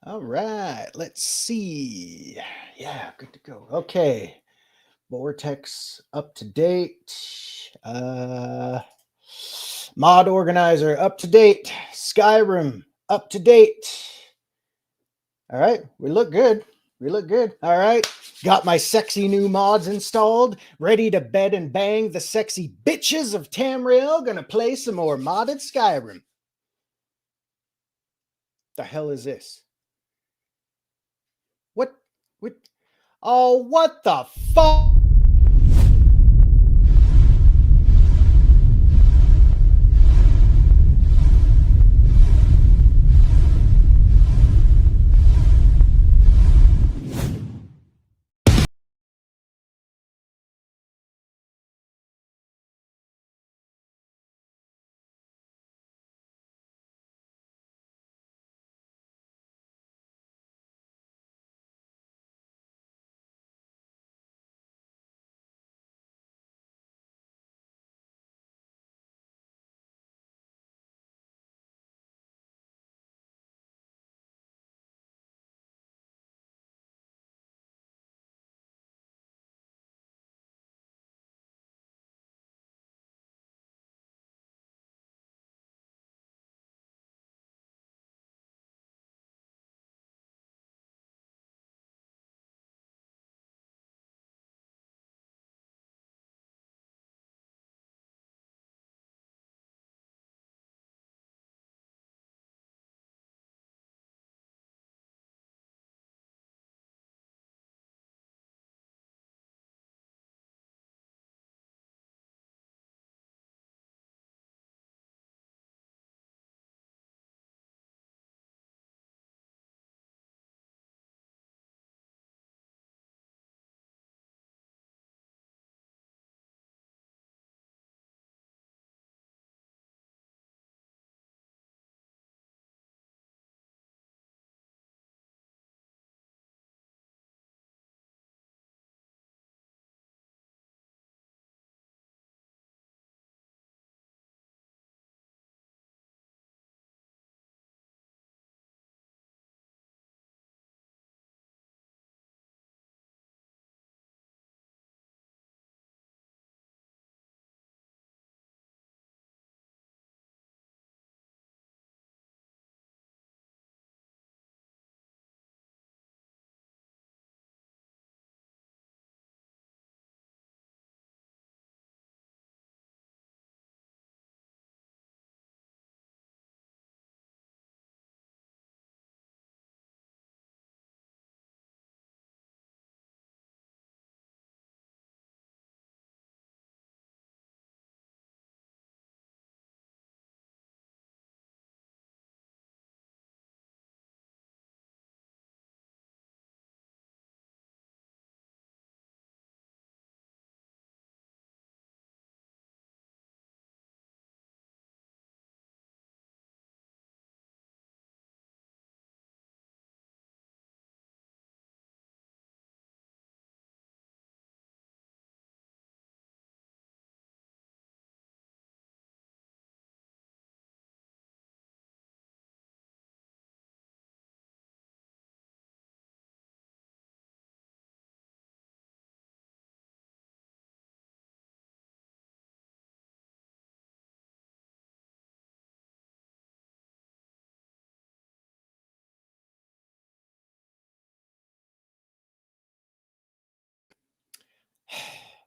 All right, let's see. Yeah, good to go. Okay, Vortex up to date. Uh, Mod organizer up to date. Skyrim up to date. All right, we look good. We look good. All right, got my sexy new mods installed, ready to bed and bang the sexy bitches of Tamriel. Gonna play some more modded Skyrim. The hell is this? What? What? Oh, what the fuck?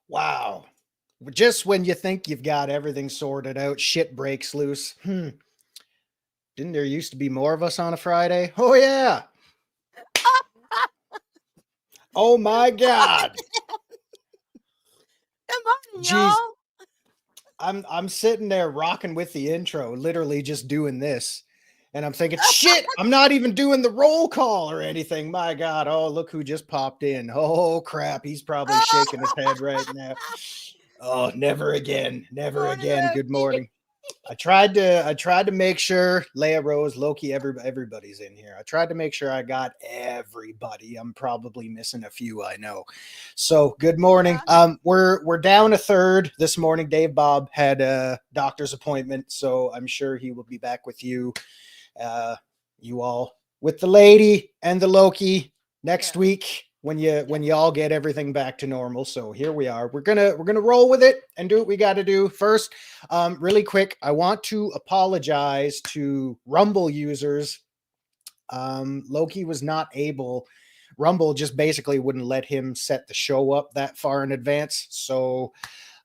Wow. Just when you think you've got everything sorted out, shit breaks loose. Didn't there used to be more of us on a Friday? Oh yeah. Oh my God. Come on, Jeez. y'all. I'm sitting there rocking with the intro, literally just doing this. And I'm thinking, shit, I'm not even doing the roll call or anything. My God. Oh, look who just popped in. Oh crap. He's probably shaking his head right now. Oh, never again. Never Morning, again. Good Rosie. morning. I tried to make sure Leia Rose, Loki, everybody's in here. I tried to make sure I got everybody. I'm probably missing a few, I know. So good morning. Yeah. We're down a third this morning. Dave Bob had a doctor's appointment, so I'm sure he will be back with you. You all with the lady and the Loki next Yeah. week when you all get everything back to normal. So here we are. We're gonna roll with it and do what we got to do. First, really quick, I want to apologize to Rumble users. Loki was not able. Rumble just basically wouldn't let him set the show up that far in advance. So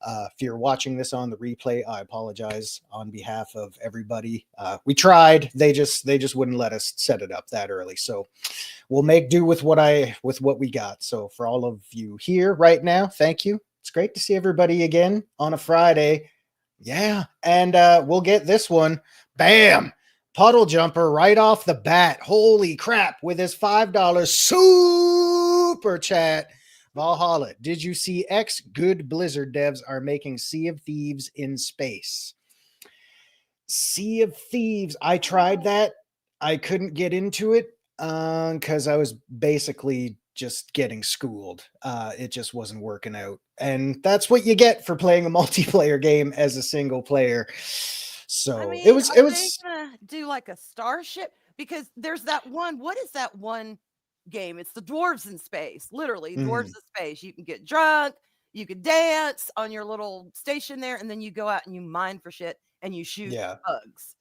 if you're watching this on the replay, I apologize on behalf of everybody. We tried; they just wouldn't let us set it up that early. So we'll make do with what we got. So for all of you here right now, thank you. It's great to see everybody again on a Friday. Yeah, and we'll get this one. Bam! Puddle jumper right off the bat. Holy crap! With his $5 super chat. Valhalla, did you see X? Good Blizzard devs are making Sea of Thieves in space. Sea of Thieves. I tried that. I couldn't get into it because I was basically just getting schooled. It just wasn't working out. And that's what you get for playing a multiplayer game as a single player. So I it mean, was, are it they was, gonna do like a starship? Because there's that one. What is that one game? It's the dwarves in space. Literally, dwarves mhm, in space. You can get drunk, you can dance on your little station there, and then you go out and you mine for shit and you shoot yeah, bugs.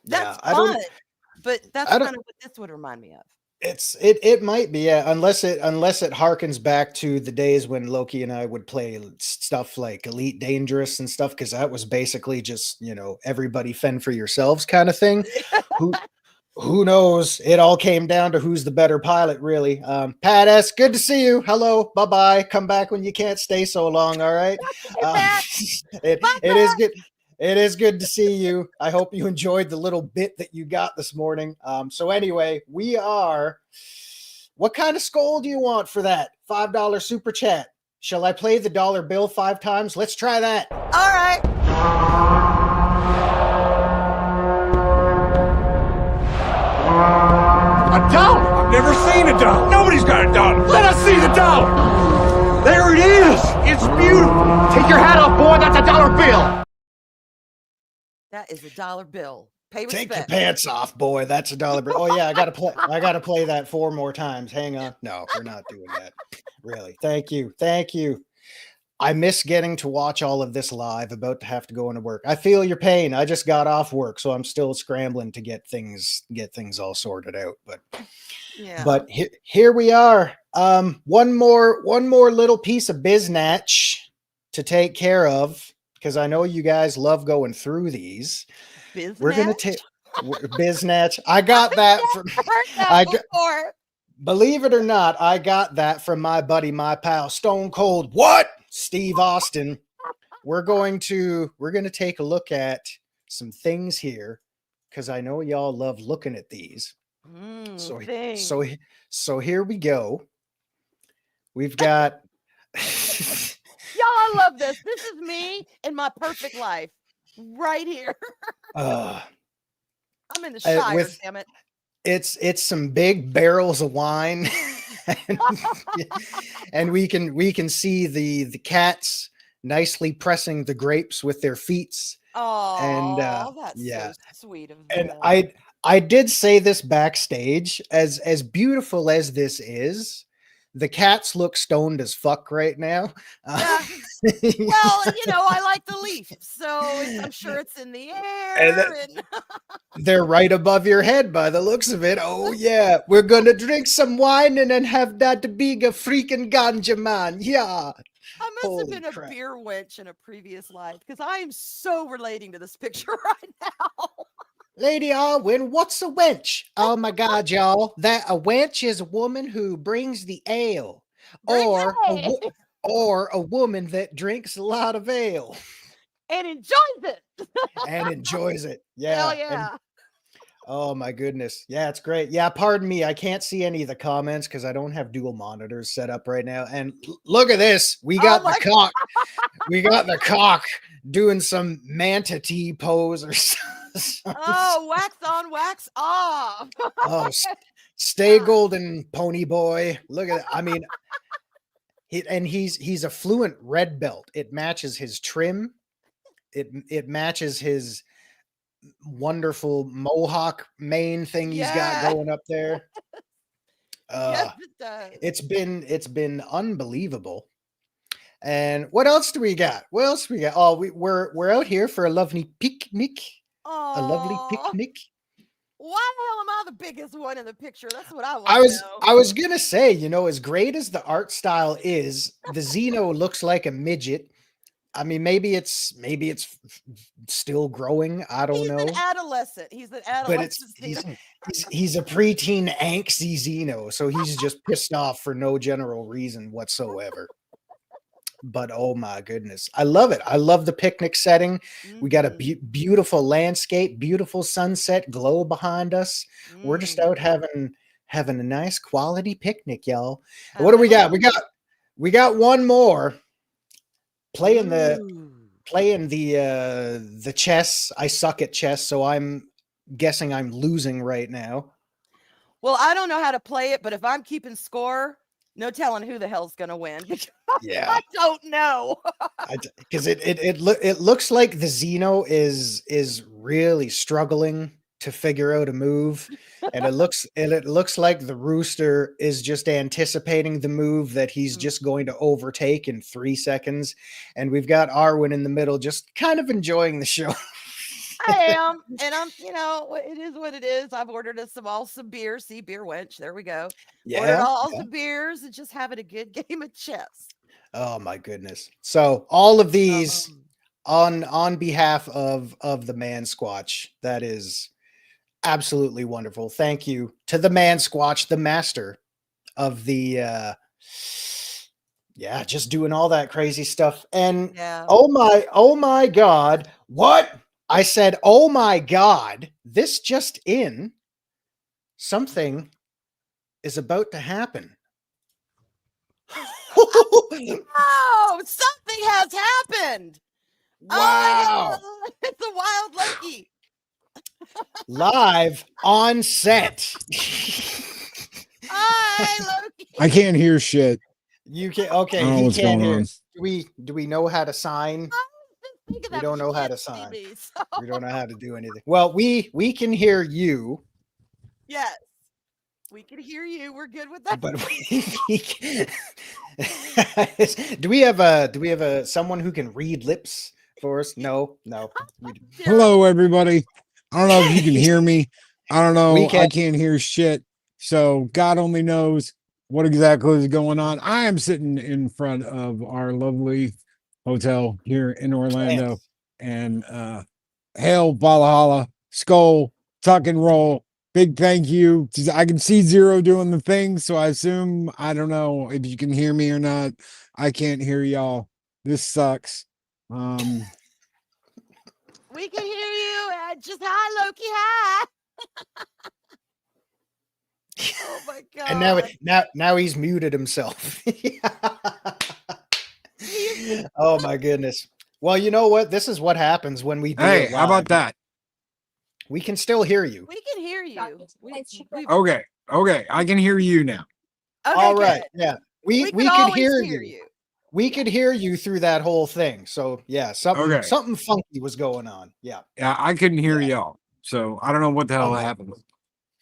yeah. That's fun, but that's I don't, kind of what this would remind me of. it might be, yeah, unless it harkens back to the days when Loki and I would play stuff like Elite Dangerous and stuff, because that was basically just, everybody fend for yourselves kind of thing. Who who knows? It all came down to who's the better pilot, really. Pat S, good to see you. Hello, bye bye. Come back when you can't stay so long. All right. Hey, Pat. It is good. It is good to see you. I hope you enjoyed the little bit that you got this morning. So anyway, we are. What kind of skull do you want for that $5 super chat? Shall I play the dollar bill 5 times? Let's try that. All right. A dollar? I've never seen a dollar. Nobody's got a dollar. Let us see the dollar. There it is. It's beautiful. Take your hat off, boy. That's a dollar bill. That is a dollar bill. Pay Take your respect. pants off, boy. That's a dollar bill. Oh yeah, I gotta play that 4 more times. Hang on. No, we're not doing that. Really. Thank you. Thank you. I miss getting to watch all of this live. About to have to go into work. I feel your pain. I just got off work, so I'm still scrambling to get things all sorted out. Yeah. But here we are. One more little piece of biznatch to take care of, because I know you guys love going through these. We're gonna take biznatch. I got that from. I got, before. believe it or not, I got that from my buddy, my pal, Stone Cold. What? Steve Austin. We're going to take a look at some things here, because I know y'all love looking at these. So Thing. so here we go. We've got. Y'all, I love this. This is me in my perfect life. Right here. I'm in the Shire, damn it. It's some big barrels of wine. and we can see the cats nicely pressing the grapes with their feet. Oh, that's yeah. so sweet of And them. I did say this backstage, as beautiful as this is, the cats look stoned as fuck right now. Yeah. Well, I like the leaf, so I'm sure it's in the air. And they're right above your head by the looks of it. Oh yeah, we're gonna drink some wine and then have that big freaking ganja, man. Yeah. I must have been a beer wench in a previous life, because I am so relating to this picture right now. Lady Arwyn, what's a wench? Oh my God, y'all! That a wench is a woman who brings the ale, or a woman that drinks a lot of ale and enjoys it. Yeah. Hell yeah. Oh my goodness. Yeah, it's great. Yeah, pardon me. I can't see any of the comments because I don't have dual monitors set up right now. And look at this. We got the cock. We got the cock doing some manta tea pose or something. Oh, wax on, wax off. Oh, stay golden, pony boy. Look at that. I mean, he's a fluent red belt. It matches his trim. It matches his wonderful mohawk mane thing he's got Yeah. going up there. Yes, it does. It's been unbelievable. And what else do we got? What else do we got? Oh, we're out here for a lovely picnic. A lovely Aw. picnic. Why the hell am I the biggest one in the picture? That's what I want I to was know. I was gonna say, as great as the art style is, the Xeno looks like a midget. I mean, maybe it's still growing. I don't He's know. an adolescent. He's an But adolescent. he's a preteen angsty Xeno, so he's just pissed off for no general reason whatsoever. But oh my goodness, I love it. I love the picnic setting. We got a beautiful landscape, beautiful sunset glow behind us. We're just out having a nice quality picnic, y'all. What do we got? We got one more playing the chess. I suck at chess, so I'm guessing I'm losing right now. Well, I don't know how to play it, but if I'm keeping score, no telling who the hell's gonna win. Yeah, I don't know. Because it looks like the Xeno is really struggling to figure out a move, and it looks like the Rooster is just anticipating the move that he's just going to overtake in 3 seconds, and we've got Arwyn in the middle, just kind of enjoying the show. I am, and I'm. It is what it is. I've ordered us some beer. See, beer wench. There we go. Ordered all some beers and just having a good game of chess. Oh my goodness! So all of these on behalf of the Man Squatch. That is absolutely wonderful. Thank you to the Man Squatch, the master of the just doing all that crazy stuff. And oh my God, what? I said, oh my God, this just in, something is about to happen. Oh, something has happened. Wow. Oh, it's a wild Loki. Live on set. Hi, Loki. I can't hear shit. You can okay. He can't hear. Do we know how to sign? We don't know how to sign. We don't know how to do anything. Well, we can hear you. Yes, we can hear you. We're good with that. But do we have someone who can read lips for us? No. Hello, everybody. I don't know if you can hear me. I don't know. I can't hear shit. So God only knows what exactly is going on. I am sitting in front of our lovely hotel here in Orlando, and hail Valhalla, Skull, Tuck and Roll. Big thank you. I can see Zero doing the thing, so I assume, I don't know if you can hear me or not. I can't hear y'all. This sucks. We can hear you. Just hi, Loki. Hi. Oh my God. And now he's muted himself. Oh my goodness. Well, you know what? This is what happens when we do it live. How about that? We can still hear you. We can hear you. Okay. I can hear you now. Okay, all right. Good. Yeah. We could hear you. We could hear you through that whole thing. So yeah, something funky was going on. Yeah. Yeah, I couldn't hear y'all. So I don't know what the hell happened.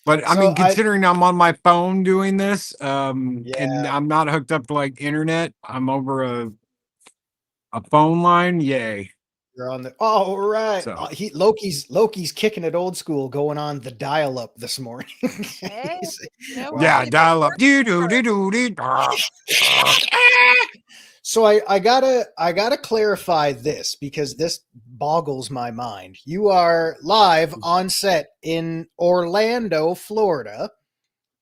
But I mean, considering I'm on my phone doing this, and I'm not hooked up to like internet, I'm over a phone line. Yay. You're on the right. So, Loki's kicking it old school, going on the dial up this morning. Hey, dial up. So I gotta clarify this, because this boggles my mind. You are live on set in Orlando, Florida.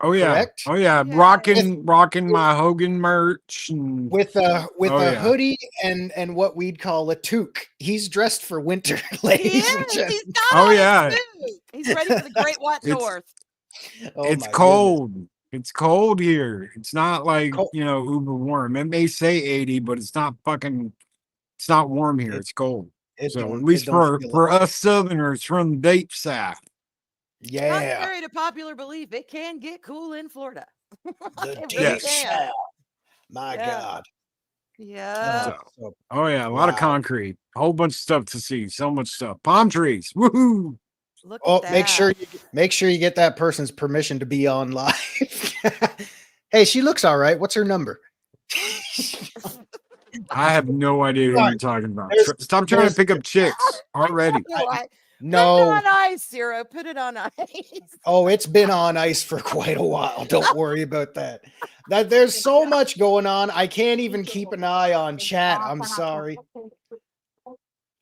Oh yeah. Correct? Oh yeah. Rocking my Hogan merch with a hoodie and what we'd call a toque. He's dressed for winter, ladies and gentlemen. He's ready for the Great White North. It's cold. Goodness. It's cold here. It's not like uber warm. It may say 80, but it's not warm here. It's cold. So at least for us Southerners from the deep south. Yeah. Contrary to popular belief, it can get cool in Florida. Yes. My God. Yeah. A lot of concrete. A whole bunch of stuff to see. So much stuff. Palm trees. Woohoo. Look at that. Make sure you get that person's permission to be on live. Hey, she looks all right. What's her number? I have no idea who you're talking about. Stop trying to pick up chicks already. No. Put it on ice, Zero. Put it on ice. Oh, it's been on ice for quite a while. Don't worry about that. There's so much going on. I can't even keep an eye on chat. I'm sorry.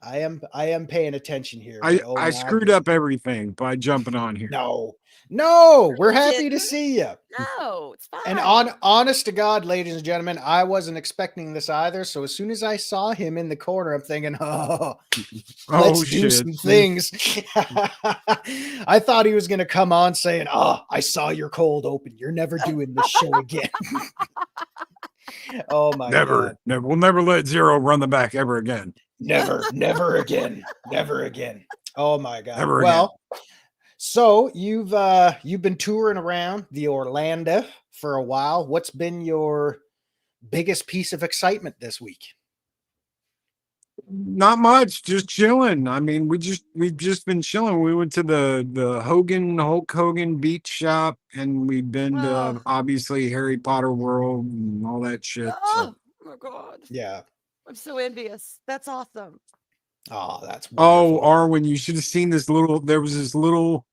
I am paying attention here. I screwed up everything by jumping on here. No, we're happy to see you. No, it's fine. And honest to God, ladies and gentlemen, I wasn't expecting this either. So as soon as I saw him in the corner, I'm thinking, let's do some things. I thought he was going to come on saying, I saw your cold open. You're never doing this show again. Oh my God. Never. We'll never let Zero run the back ever again. Never again. Never again. Oh my God. Never again. So you've been touring around the Orlando for a while. What's been your biggest piece of excitement this week? Not much, just chilling. I mean, we've just been chilling. We went to the Hulk Hogan beach shop, and we've been to obviously Harry Potter World and all that shit. Oh my God. Yeah. I'm so envious. That's awesome. Oh, that's wonderful. Arwyn, you should have seen this there was this little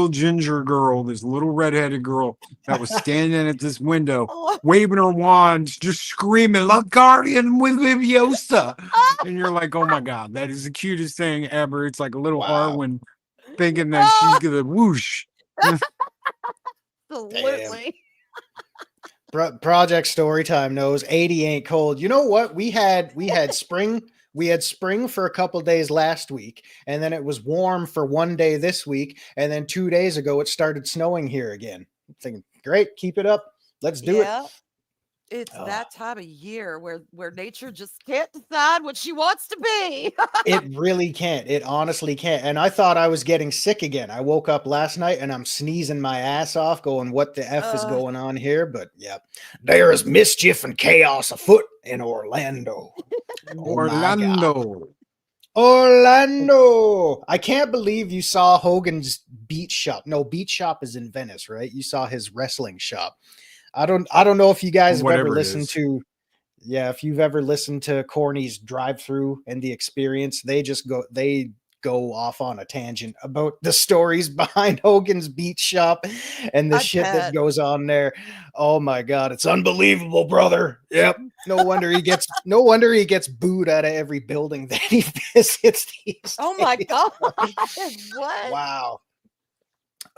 ginger girl, this little redheaded girl that was standing at this window, waving her wand, just screaming, "La Guardian with Leviosa." And you're like, oh my God, that is the cutest thing ever. It's like a little Arwyn thinking that she's gonna whoosh. Absolutely. Project Storytime knows 80 ain't cold. You know what? We had spring. We had spring for a couple days last week, and then it was warm for one day this week, and then 2 days ago it started snowing here again. I'm thinking, great, keep it up. Let's do it. It's that time of year where nature just can't decide what she wants to be. It really can't. It honestly can't. And I thought I was getting sick again. I woke up last night and I'm sneezing my ass off going, what the F is going on here? But yeah, there is mischief and chaos afoot in Orlando. Orlando. I can't believe you saw Hogan's beach shop. No, beach shop is in Venice, right? You saw his wrestling shop. I don't know if you guys have ever listened to, if you've ever listened to Corny's Drive Through and the Experience, they go off on a tangent about the stories behind Hogan's beach shop and the shit that goes on there. Oh my God, it's unbelievable, brother. Yep. No wonder he gets booed out of every building that he visits these Oh my days. God. What? Wow.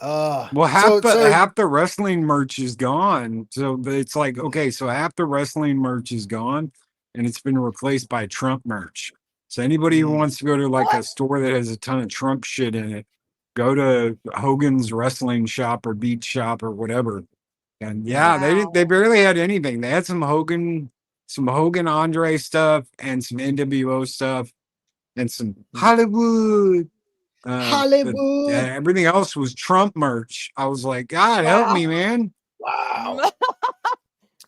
Well, half the wrestling merch is gone. So it's like, okay, so half the wrestling merch is gone and it's been replaced by Trump merch. So anybody who wants to go to like a store that has a ton of Trump shit in it, go to Hogan's wrestling shop or beach shop or whatever. And they barely had anything. They had some Hogan Andre stuff and some NWO stuff and some Hollywood. Hollywood. Everything else was Trump merch. I was like, God help me, man. Wow.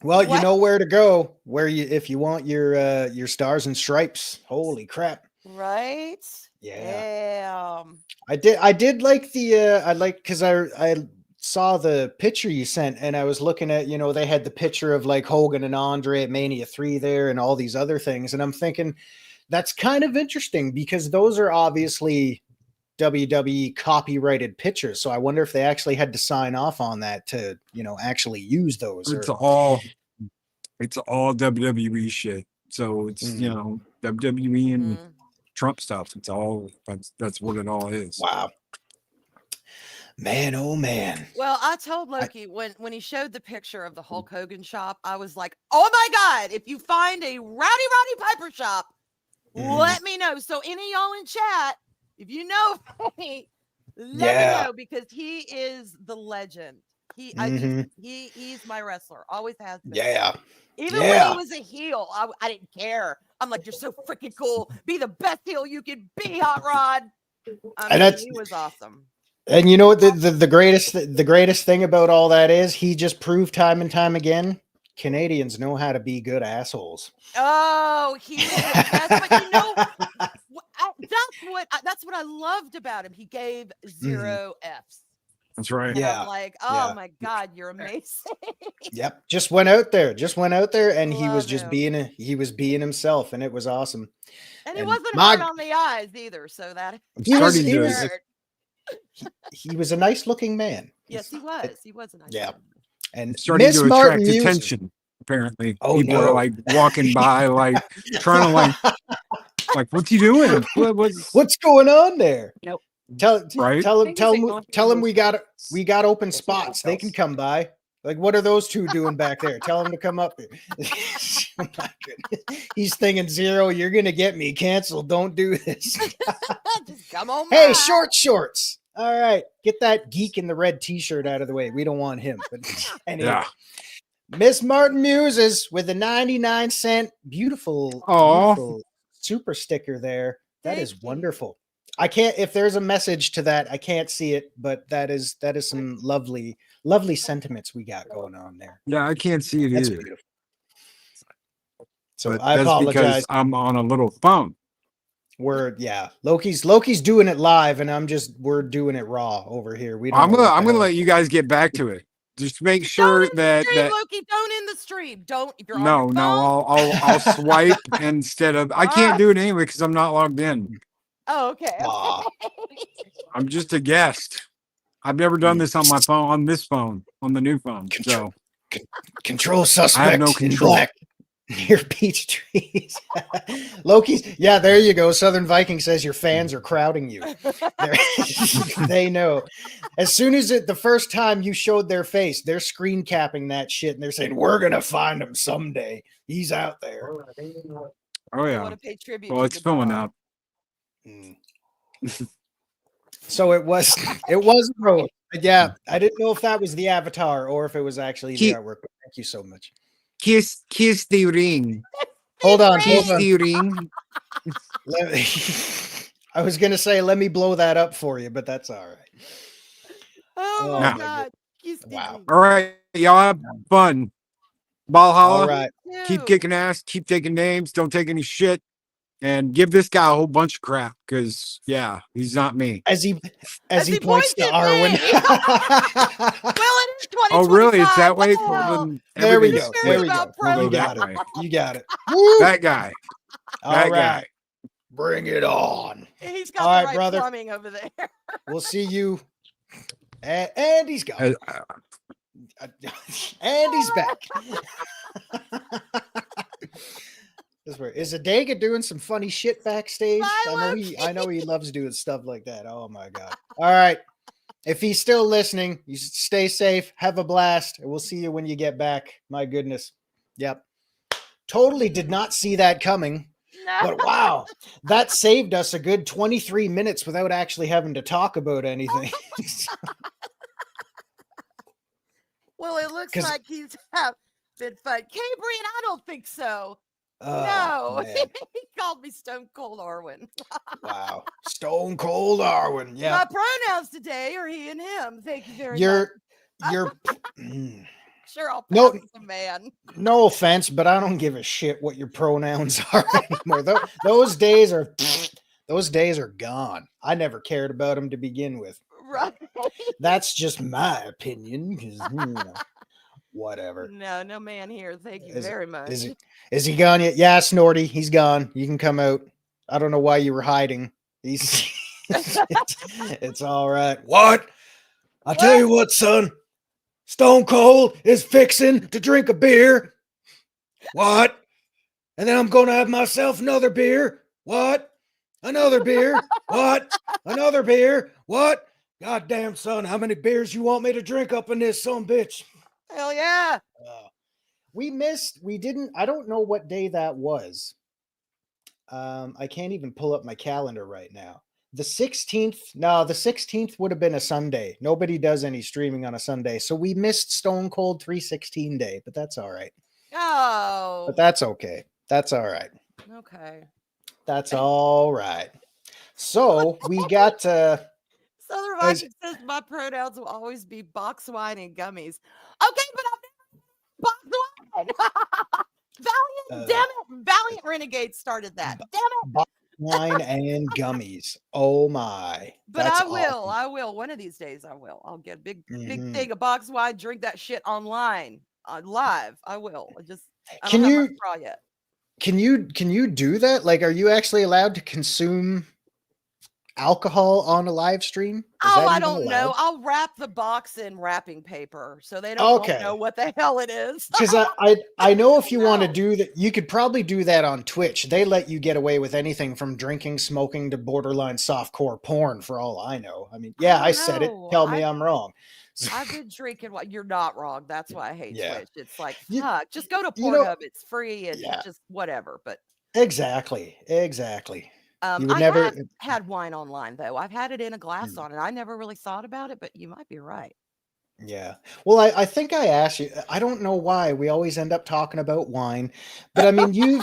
Well, you know where to go. If you want your stars and stripes. Holy crap! Right? Yeah. Damn. I did like because I saw the picture you sent, and I was looking at they had the picture of like Hogan and Andre at Mania 3 there, and all these other things, and I'm thinking that's kind of interesting because those are obviously WWE copyrighted pictures. So I wonder if they actually had to sign off on that to, actually use those. It's all WWE shit. So it's, WWE and Trump stuff. It's all, that's what it all is. Wow. Man, oh man. Well, I told Loki when he showed the picture of the Hulk Hogan shop, I was like, oh my God, if you find a Rowdy Piper shop, let me know. So any of y'all in chat, if you know me, let me know because he is the legend. He's my wrestler. Always has been. Yeah. Even when he was a heel, I didn't care. I'm like, you're so freaking cool. Be the best heel you can be, Hot Rod. He was awesome. And you know what the greatest thing about all that is? He just proved time and time again, Canadians know how to be good assholes. Oh, he is. But That's what I loved about him. He gave 0 Fs. That's right. And Yeah. I'm like, oh Yeah. my God, you're amazing. Yep. Just went out there, and he was Love just him. he was being himself, and it was awesome. And he And wasn't hard on the eyes either. So that I'm He was- starting he to. was- he was a nice looking man. yes, he was. He was a nice Yeah. man. And starting Miss to Martin attract Muses. attention. Apparently, Oh, people no. are like walking by, like trying to like, what's he doing? What's going on there? Nope. Tell Right? them we got open spots. They can come by. Like, what are those two doing back there? Tell them to come up here. Oh my goodness. He's thinking, Zero, you're gonna get me canceled. Don't do this. Just come on. Hey, by. shorts. All right, get that geek in the red T-shirt out of the way. We don't want him. But anyway, Yeah. Miss Martin Muses with a 99-cent beautiful super sticker there. That Thank is you. wonderful. I can't, if there's a message to that, I can't see it, but that is some lovely sentiments we got going on there. Yeah, I can't see it That's either. beautiful. So But I that's apologize. because I'm on a little phone. Loki's doing it live, and we're doing it raw over here. I'm gonna let you guys get back to it. Just make sure that Loki, don't end the stream. Don't. If you're on your phone, I'll swipe instead of. I can't do it anyway because I'm not logged in. Oh, okay. I'm just a guest. I've never done this on my phone, on this phone, on the new phone. So control suspect. I have no control. Near peach trees. Loki's, yeah, there you go. Southern Viking says your fans are crowding you. They know. As soon as the first time you showed their face, they're screen capping that shit and they're saying, we're gonna find him someday. He's out there. Oh yeah. Want to pay tribute Well, to it's the filling dog. up. So it was Rose. Yeah, I didn't know if that was the avatar or if it was actually the artwork. But thank you so much. Kiss the ring. Hold on. Kiss the ring. I was gonna say let me blow that up for you, but that's all right. Oh my my God. Wow. All right, y'all have fun. Valhalla. All right. Keep kicking ass. Keep taking names. Don't take any shit. And give this guy a whole bunch of crap because he's not me. As he points to Arwyn. Well, it is 2025. Oh, really? It's that way. There we go. There we go. We'll You got that it. way. You got it. That guy. All right. Bring it on. He's got All right, the right brother. plumbing over there. We'll see you. And he's gone. And he's back. Is Adega doing some funny shit backstage? I know he loves doing stuff like that. Oh my God. All right. If he's still listening, you stay safe, have a blast, and we'll see you when you get back. My goodness. Yep. Totally did not see that coming. No. But wow, that saved us a good 23 minutes without actually having to talk about anything. Well, it looks like he's been fun. Cambrian, I don't think so. Oh, no, he called me Stone Cold Arwyn. Wow, Stone Cold Arwyn. Yeah. My pronouns today are he and him. Thank you very much. You're. Sure, I'll pass as a man. No offense, but I don't give a shit what your pronouns are anymore. Those days are gone. I never cared about them to begin with. Right. That's just my opinion. Whatever. No man here. Thank you very much. Is he gone yet? Yeah, Snorty, he's gone. You can come out. I don't know why you were hiding. It's all right. What? I tell you what, son. Stone Cold is fixing to drink a beer. What? And then I'm going to have myself another beer. What? Another beer. What? Another beer. What? Goddamn, son, how many beers you want me to drink up in this son bitch? Hell yeah. We didn't, I don't know what day that was. I can't even pull up my calendar right now. The 16th would have been a Sunday. Nobody does any streaming on a Sunday. So we missed Stone Cold 316 Day, but that's all right. Oh. But that's okay. That's all right. Okay. That's all right. So we got Southern Viking says my pronouns will always be box wine and gummies. Okay, but I've never box wine. Valiant, damn it. Valiant Renegade started that. Damn it. wine and gummies. Oh my. But That's I will. awesome. I will. One of these days I will. I'll get a big Mhm. thing of box wine, drink that shit online. Live. I will. I don't Can have my you straw yet. can you do that? Like, are you actually allowed to consume alcohol on a live stream? Is Oh, that I even don't know. allowed? I'll wrap the box in wrapping paper so they won't know Okay. what the hell it is. Because I know if you want to No. do that, you could probably do that on Twitch. They let you get away with anything from drinking, smoking to borderline softcore porn, for all I know. I mean, yeah, I I don't said it. know. Tell me I'm wrong. I've been drinking. What you're not wrong. That's why I hate Yeah. Twitch. It's like You, fuck. Just go to you know, Pornhub. It's free and yeah, just whatever. But exactly. You would I never. have had wine online though. I've had it in a glass on, and I never really thought about it. But you might be right. Yeah. Well, I think I asked you, I don't know why we always end up talking about wine, but I mean,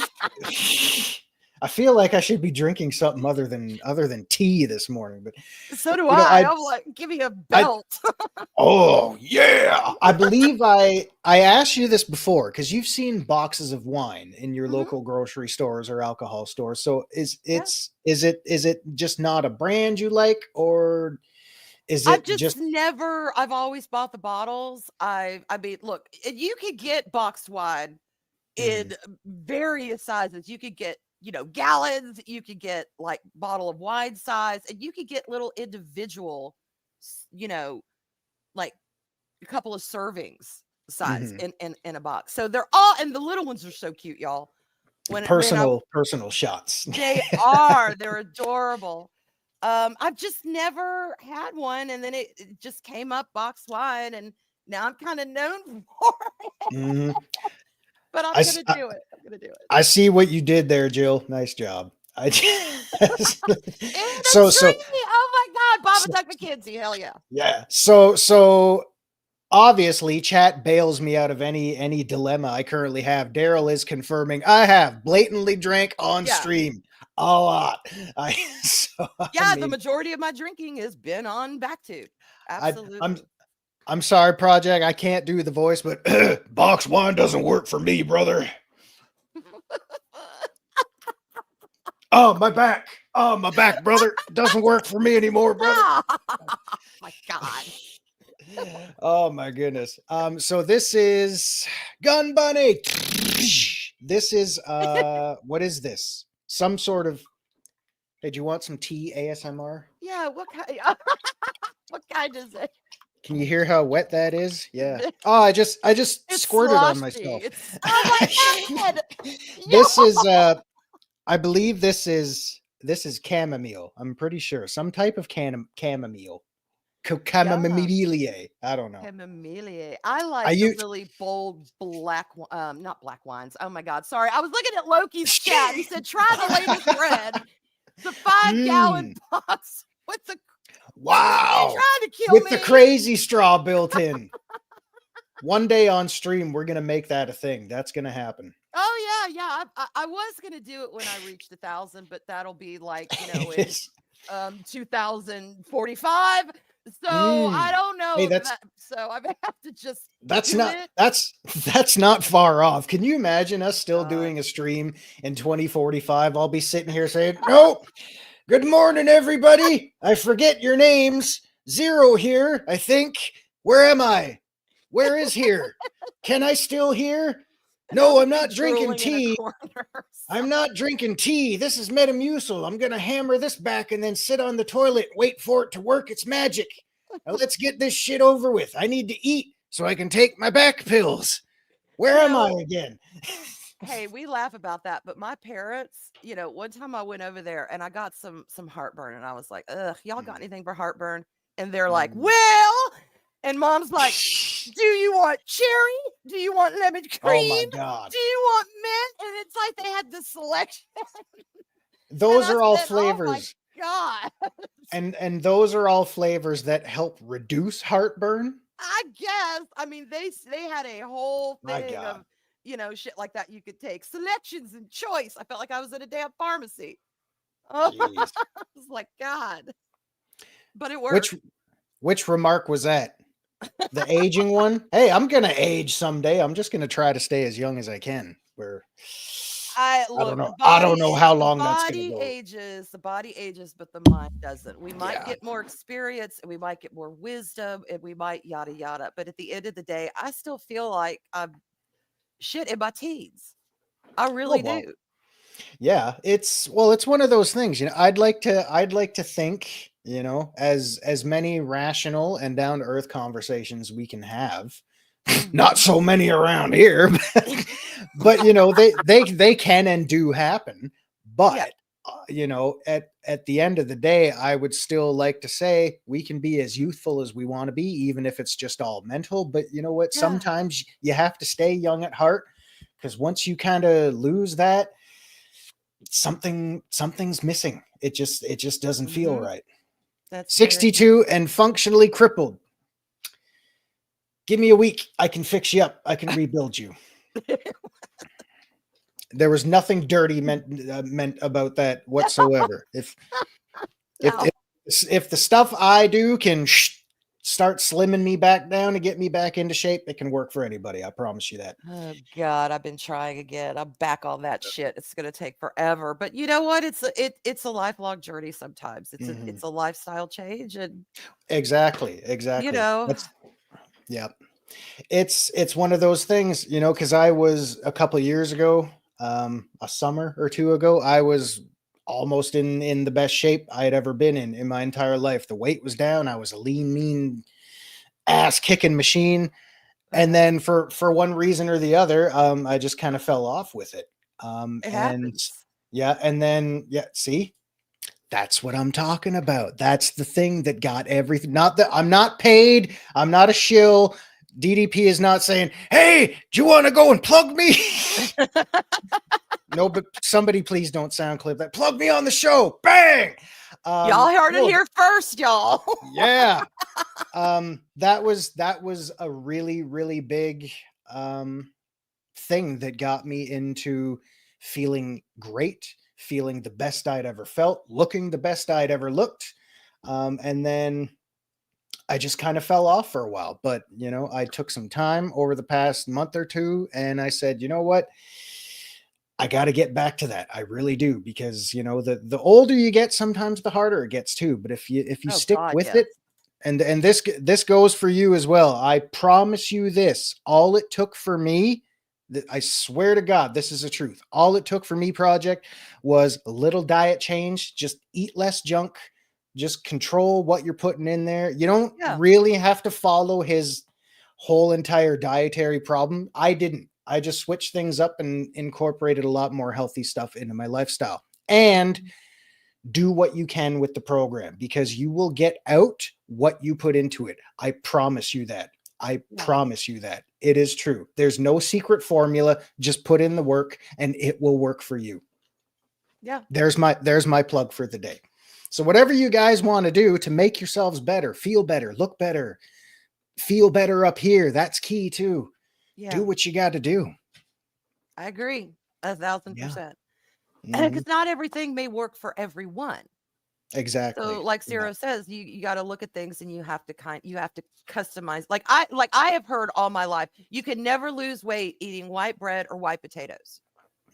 I feel like I should be drinking something other than tea this morning, but So do you know, I. I'm like, give me a I, belt. oh yeah. I believe I asked you this before because you've seen boxes of wine in your Mhm. local grocery stores or alcohol stores. So is Yeah. it just not a brand you like, or is I've it just just never. I've always bought the bottles. I mean, look, you could get boxed wine Mhm, in various sizes. You could get, gallons. You could get like bottle of wine size, and you could get little individual, you know, like a couple of servings size mhm. in a box. So they're all, and the little ones are so cute, y'all. When I Personal shots. they're adorable. I've just never had one, and then it just came up box wine, and now I'm kind of known for it. Mhm. But I'm I, s- gonna do it. I'm gonna do it. I see what you did there, Jill. Nice job. I just, In a so so tree. Oh my God, Bob so and Doug McKenzie. Hell yeah. yeah. So obviously chat bails me out of any dilemma I currently have. Daryl is confirming I have blatantly drank on Yeah. stream a lot. I Yeah, the mean majority of my drinking has been on BackTube. I Absolutely. I'm sorry, Project. I can't do the voice, but box wine doesn't work for me, brother. Oh, my back. Oh, my back, brother. Doesn't work for me anymore, brother. My God. Oh my goodness. So this is Gun Bunny. This is what is this? Some sort of hey, do you want some tea ASMR? Yeah, what kind what kind is it? Can you hear how wet that is? Yeah. Oh, I just It's squirted on sloshy. myself. Oh my God. This is I believe this is chamomile. I'm pretty sure. Some type of chamomile. Chamomile. I don't know. Chamomile. I I like the use really bold black, not black wines. Oh my God. Sorry. I was looking at Loki's chat. He said, try the latest red. It's a 5-gallon box with the, wow. you trying to kill With me? the crazy straw built in. One day on stream, we're gonna make that a thing. That's gonna happen. Oh yeah. I was going to do it when I reached 1,000, but that'll be like, in 2045. So I don't know Hey, if that, so I may have to just that's do not it. that's not far off. Can you imagine us still God. doing a stream in 2045? I'll be sitting here saying, "No, good morning, everybody. I forget your names. Zero here, I think. Where am I? Where is here? Can I still hear? No, I'm not drinking tea. I'm not drinking tea. This is Metamucil. I'm going to hammer this back and then sit on the toilet, wait for it to work its magic. Now let's get this shit over with. I need to eat so I can take my back pills. Where am I again?" Hey, we laugh about that, but my parents, one time I went over there and I got some heartburn, and I was like, "Ugh, y'all got anything for heartburn?" And they're like, "Well," and Mom's like, "Do you want cherry? Do you want lemon cream? Oh my God. Do you want mint?" And it's like they had the selection. Those are all flavors. Oh my God. And those are all flavors that help reduce heartburn. I guess. I mean, they had a whole My thing God. of, shit like that you could take. Selections and choice. I felt like I was in a damn pharmacy. Oh, Jeez. I was like, God. But it worked. Which remark was that? The aging one? Hey, I'm gonna age someday. I'm just gonna try to stay as young as I can. I I don't look, know. I don't know how long that's gonna go. the body ages, but the mind doesn't. We might Yeah. get more experience and we might get more wisdom and we might yada yada. But at the end of the day, I still feel like I'm shit in my teens. I Oh really well. do. Yeah, it's one of those things, I'd like to think, as many rational and down to earth conversations we can have. Not Mhm. so many around here, but they can and do happen. Yeah. But at the end of the day, I would still like to say we can be as youthful as we want to be, even if it's just all mental. But you know what? Yeah. Sometimes you have to stay young at heart, because once you kind of lose that, something's missing. It just doesn't feel Mhm. right. That's very 62 and functionally crippled. Give me a week. I can fix you up. I can rebuild you. There was nothing dirty meant about that whatsoever. If no. if the stuff I do can start slimming me back down and get me back into shape, it can work for anybody. I promise you that. Oh God, I've been trying again. I'm back on that shit. It's gonna take forever. But you know what? It's a lifelong journey sometimes. Mhm. It's a lifestyle change and Exactly. you Exactly. know, That's yeah. It's one of those things, because I was a couple of years ago, a summer or two ago, I was almost in the best shape I had ever been in my entire life. The weight was down. I was a lean, mean, ass kicking machine. And uh, then for one reason or the other, I just kind of fell off with it. it And happens. yeah, and then yeah, see, that's what I'm talking about. That's the thing that got everything. Not that I'm not paid. I'm not a shill. DDP is not saying, "Hey, do you want to go and plug me?" No, but somebody please don't sound clip that. Plug me on the show. Bang. Y'all heard it No, here first, y'all. yeah. That was a really, really big thing that got me into feeling great, feeling the best I'd ever felt, looking the best I'd ever looked. And then I just kind of fell off for a while. But, I took some time over the past month or two and I said, you know what? I got to get back to that. I really do, because the older you get, sometimes the harder it gets too. But if you Oh stick God, with yes. it, and this goes for you as well. I promise you this. All it took for me, I swear to God, this is the truth. All it took for me, project, was a little diet change. Just eat less junk. Just control what you're putting in there. You don't Yeah. really have to follow his whole entire dietary problem. I didn't. I just switched things up and incorporated a lot more healthy stuff into my lifestyle. And do what you can with the program, because you will get out what you put into it. I promise you that. I Yeah. promise you that. It is true. There's no secret formula. Just put in the work and it will work for you. Yeah. There's my plug for the day. So whatever you guys want to do to make yourselves better, feel better, look better, feel better up here, that's key too. Yeah. Do what you got to do. I agree. Yeah. 1,000%. Mhm. Because not everything may work for everyone. Exactly. So like Yeah. Zero says, you got to look at things and you have to customize. I have heard all my life, you can never lose weight eating white bread or white potatoes.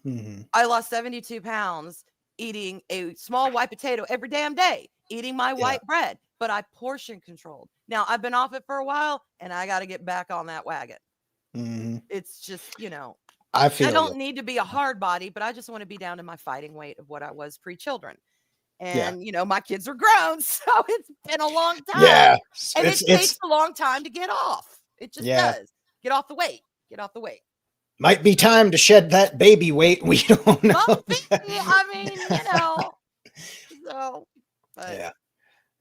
Mhm. I lost 72 pounds eating a small white potato every damn day, eating my Yeah. white bread, but I portion controlled. Now I've been off it for a while and I got to get back on that wagon. Mhm. It's just, I I feel you. don't need to be a hard body, but I just want to be down to my fighting weight of what I was pre-children. Yeah. And my kids are grown, so it's been a long time. Yeah. And It's it takes a long time to get off. It just Yeah. does. Get off the weight. Get off the weight. Might be time to shed that baby weight. We don't know. Might be. I mean, so, but Yeah.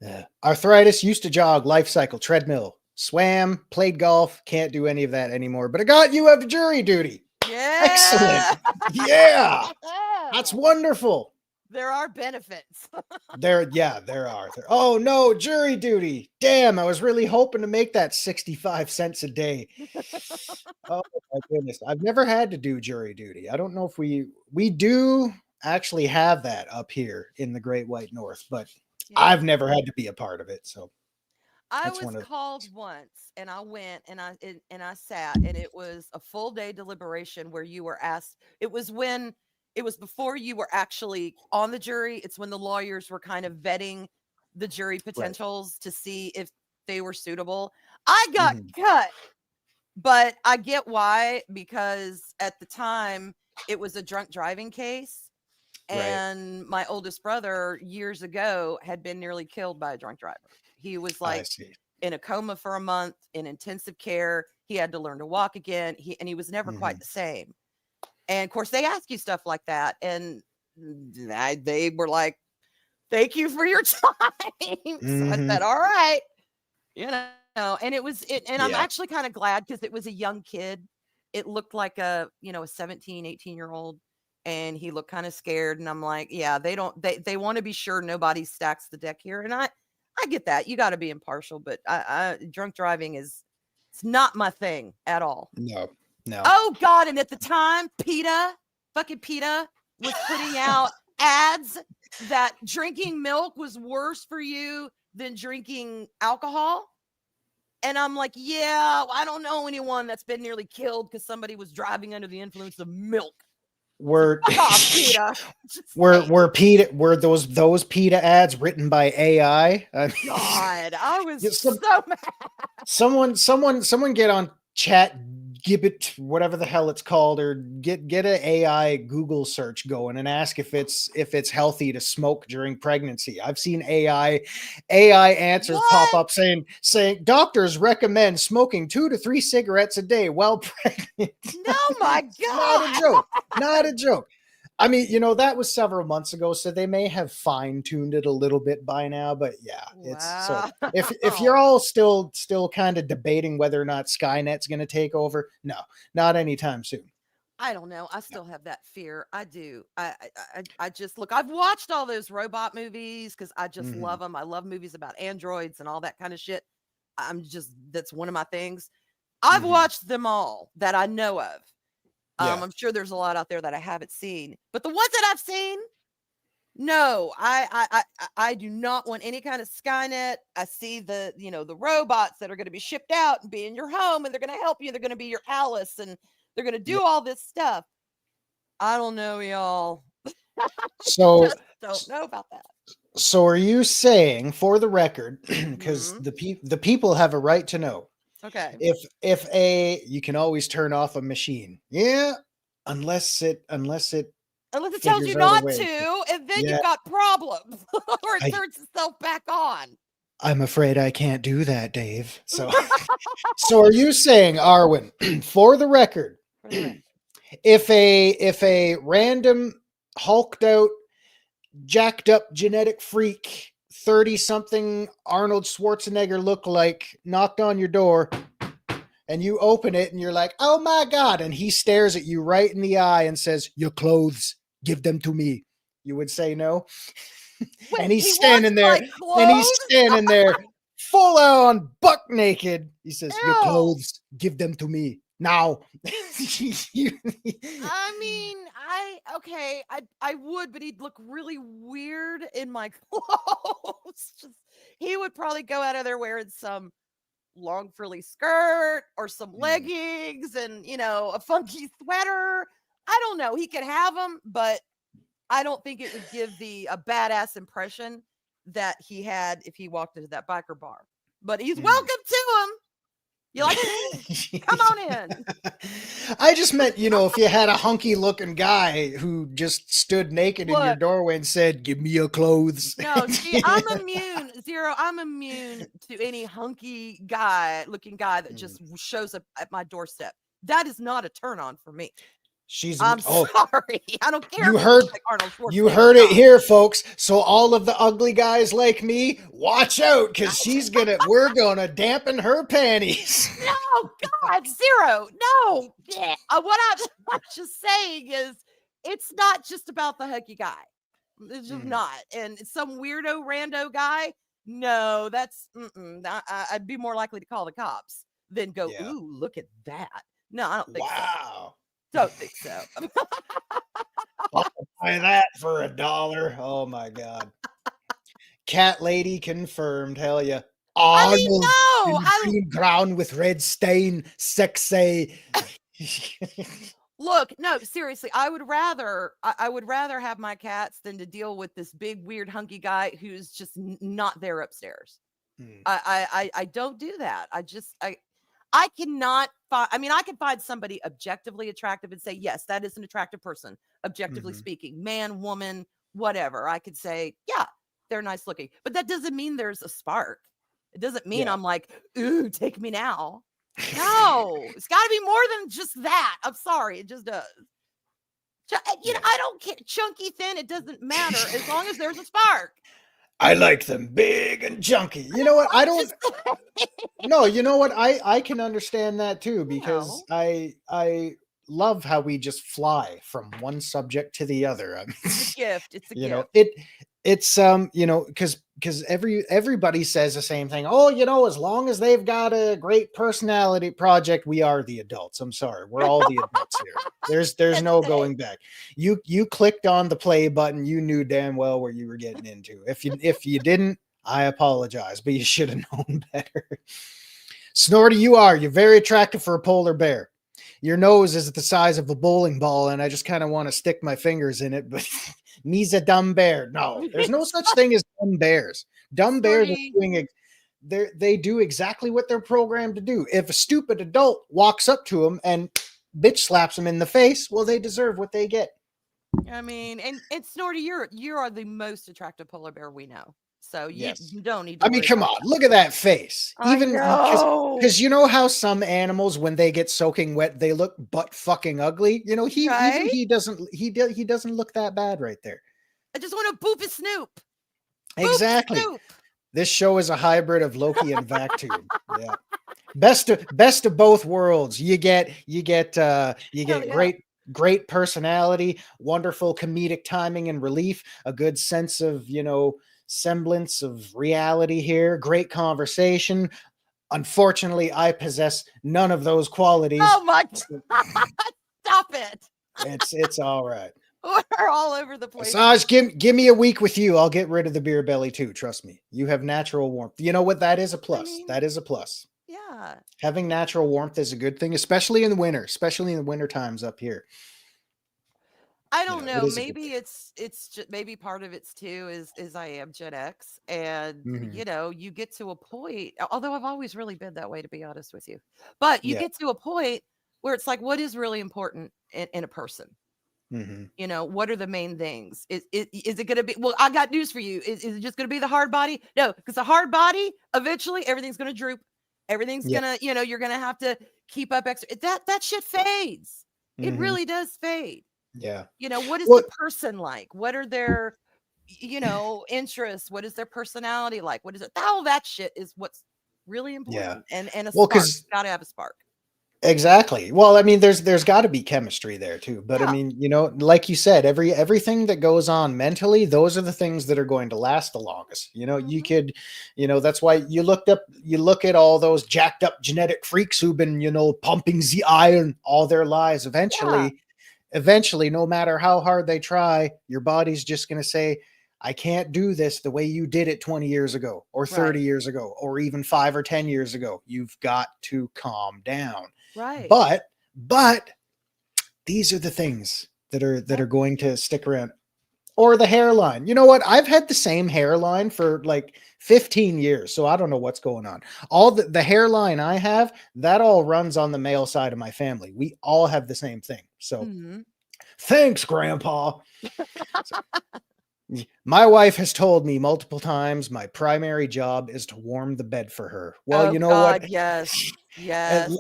Yeah. Arthritis, used to jog, life cycle, treadmill, swam, played golf. Can't do any of that anymore. But I got you out of jury duty. yeah. Excellent. Yeah. That's wonderful. There are benefits. There are. Oh no, jury duty. Damn, I was really hoping to make that 65 cents a day. Oh my goodness. I've never had to do jury duty. I don't know if we do actually have that up here in the Great White North, but Yeah. I've never had to be a part of it. So I that's was one of called once and I went and I sat and it was a full day deliberation where you were asked. It was when it was before you were actually on the jury. It's when the lawyers were kind of vetting the jury potentials to see if they were suitable. I got cut, but I get why, because at the time it was a drunk driving case. And my oldest brother years ago had been nearly killed by a drunk driver. He was like in a coma for a month in intensive care. He had to learn to walk again. He was never quite the same. And of course they ask you stuff like that. And they were like, thank you for your time. So I said, all right, you know, and I'm actually kind of glad, because it was a young kid. It looked like a 17, 18-year-old. And he looked kind of scared. And I'm like, yeah, they want to be sure nobody stacks the deck here. And I get that. You got to be impartial, but drunk driving it's not my thing at all. No. Oh God. And at the time, fucking PETA was putting out ads that drinking milk was worse for you than drinking alcohol. And I'm like, yeah, I don't know anyone that's been nearly killed because somebody was driving under the influence of milk. Were PETA. were those PETA ads written by AI? God, I was so mad. Someone get on Chat Gibbet, whatever the hell it's called, or get an AI Google search going and ask if it's healthy to smoke during pregnancy. I've seen AI answers pop up saying doctors recommend smoking 2 to 3 cigarettes a day while pregnant. No, my God. Not a joke. I mean, that was several months ago, so they may have fine-tuned it a little bit by now, but yeah, it's so if you're all still kind of debating whether or not Skynet's going to take over, no, not anytime soon. I don't know. I still have that fear. I do. I just look, I've watched all those robot movies because I just love them. I love movies about androids and all that kind of shit. That's one of my things. I've watched them all that I know of. I'm sure there's a lot out there that I haven't seen, but the ones that I've seen, no, I do not want any kind of Skynet. I see the robots that are going to be shipped out and be in your home, and they're going to help you. They're going to be your Alice, and they're going to do all this stuff. I don't know, y'all. So don't know about that. So are you saying, for the record, because the people have a right to know, okay, if you can always turn off a machine, unless it tells you not to, and then you've got problems, or it turns itself back on. I'm afraid I can't do that, Dave. So, so are you saying, Arwyn, for the record, if a random hulked out, jacked up genetic freak, 30-something Arnold Schwarzenegger lookalike knocked on your door, and you open it and you're like, oh my God, and he stares at you right in the eye and says, your clothes, give them to me, you would say no? Wait, and he's standing there full on buck naked. He says, your clothes, give them to me now. I mean, I would, but he'd look really weird in my clothes. He would probably go out of there wearing some long frilly skirt or some leggings and, a funky sweater. I don't know. He could have them, but I don't think it would give a badass impression that he had if he walked into that biker bar. But he's welcome to him. You like me? Come on in. I just meant, if you had a hunky looking guy who just stood naked in your doorway and said, give me your clothes. No, see, I'm immune to any hunky looking guy that just shows up at my doorstep. That is not a turn on for me. I'm sorry. I don't care. You heard it here, folks. So all of the ugly guys like me, watch out, because we're gonna dampen her panties. No, God, Zero. No. What I'm just saying is, it's not just about the hooky guy. It's just not. And some weirdo rando guy. No, that's. I'd be more likely to call the cops than go. Ooh, look at that. No, I don't think so. Wow. Don't think so. I'll buy that for $1. Oh my God. Cat lady confirmed. Hell yeah. No. Green ground with red stain. Sexy. Look, no, seriously, I would rather have my cats than to deal with this big, weird, hunky guy who's just not there upstairs. I don't do that. I cannot find, I mean, I can find somebody objectively attractive and say, yes, that is an attractive person, objectively speaking, man, woman, whatever. I could say, yeah, they're nice looking, but that doesn't mean there's a spark. It doesn't mean I'm like, ooh, take me now. No, it's got to be more than just that. I'm sorry. It just does. You know, I don't care. Chunky, thin, it doesn't matter as long as there's a spark. I like them big and chunky. You know what? I don't. No, you know what? I can understand that too, because I love how we just fly from one subject to the other. I mean, it's a gift. It's a gift. Know, it's you know, because everybody says the same thing. Oh, you know, as long as they've got a great personality, project, we are the adults. I'm sorry, we're all the adults here. There's no going back. You clicked on the play button. You knew damn well where you were getting into. If you didn't, I apologize, but you should have known better. Snorty, you're very attractive for a polar bear. Your nose is the size of a bowling ball, and I just kind of want to stick my fingers in it, but me's a dumb bear. No, there's no such thing as dumb bears. Dumb bears they do exactly what they're programmed to do. If a stupid adult walks up to them and bitch slaps them in the face, well, they deserve what they get. I mean, and Snorty, you are the most attractive polar bear we know. So you don't need to. I mean, come on, look at that face. Even because you know how some animals, when they get soaking wet, they look butt fucking ugly. You know, he doesn't look that bad right there. I just want to boop his snoop. Exactly. Snoop. This show is a hybrid of Loki and Vactube. Yeah. Best of both worlds. You get great personality, wonderful comedic timing and relief, a good sense of, you know, semblance of reality here, great conversation. Unfortunately, I possess none of those qualities. Oh my God. Stop it. It's all right. We're all over the place. Saj, give me a week with you. I'll get rid of the beer belly too. Trust me. You have natural warmth. You know what? That is a plus. I mean, that is a plus. Yeah. Having natural warmth is a good thing, especially in the winter, especially in the winter times up here. I don't know. Maybe it's just, maybe part of it's too is I am Gen X, and you know, you get to a point, although I've always really been that way, to be honest with you, but you get to a point where it's like, what is really important in a person? You know, what are the main things? Is it going to be, well, I got news for you. Is it just going to be the hard body? No, because the hard body, eventually everything's going to droop. Everything's going to, you know, you're going to have to keep up extra. That shit fades. It really does fade. Yeah. You know, what is the person like? What are their, you know, interests? What is their personality like? What is it? All that shit is what's really important. And a spark. Got to have a spark. Exactly. Well, I mean, there's got to be chemistry there too. But I mean, you know, like you said, everything that goes on mentally, those are the things that are going to last the longest. You know, you could, you know, that's why you look at all those jacked up genetic freaks who've been, you know, pumping the iron all their lives. Eventually, no matter how hard they try, your body's just going to say, I can't do this the way you did it 20 years ago or 30 years ago, or even 5 or 10 years ago. You've got to calm down. Right. But these are the things that are going to stick around. Or the hairline. You know what? I've had the same hairline for like 15 years, so I don't know what's going on. All the hairline I have, that all runs on the male side of my family. We all have the same thing. So thanks, Grandpa. My wife has told me multiple times my primary job is to warm the bed for her. Well, you know what? Yes. At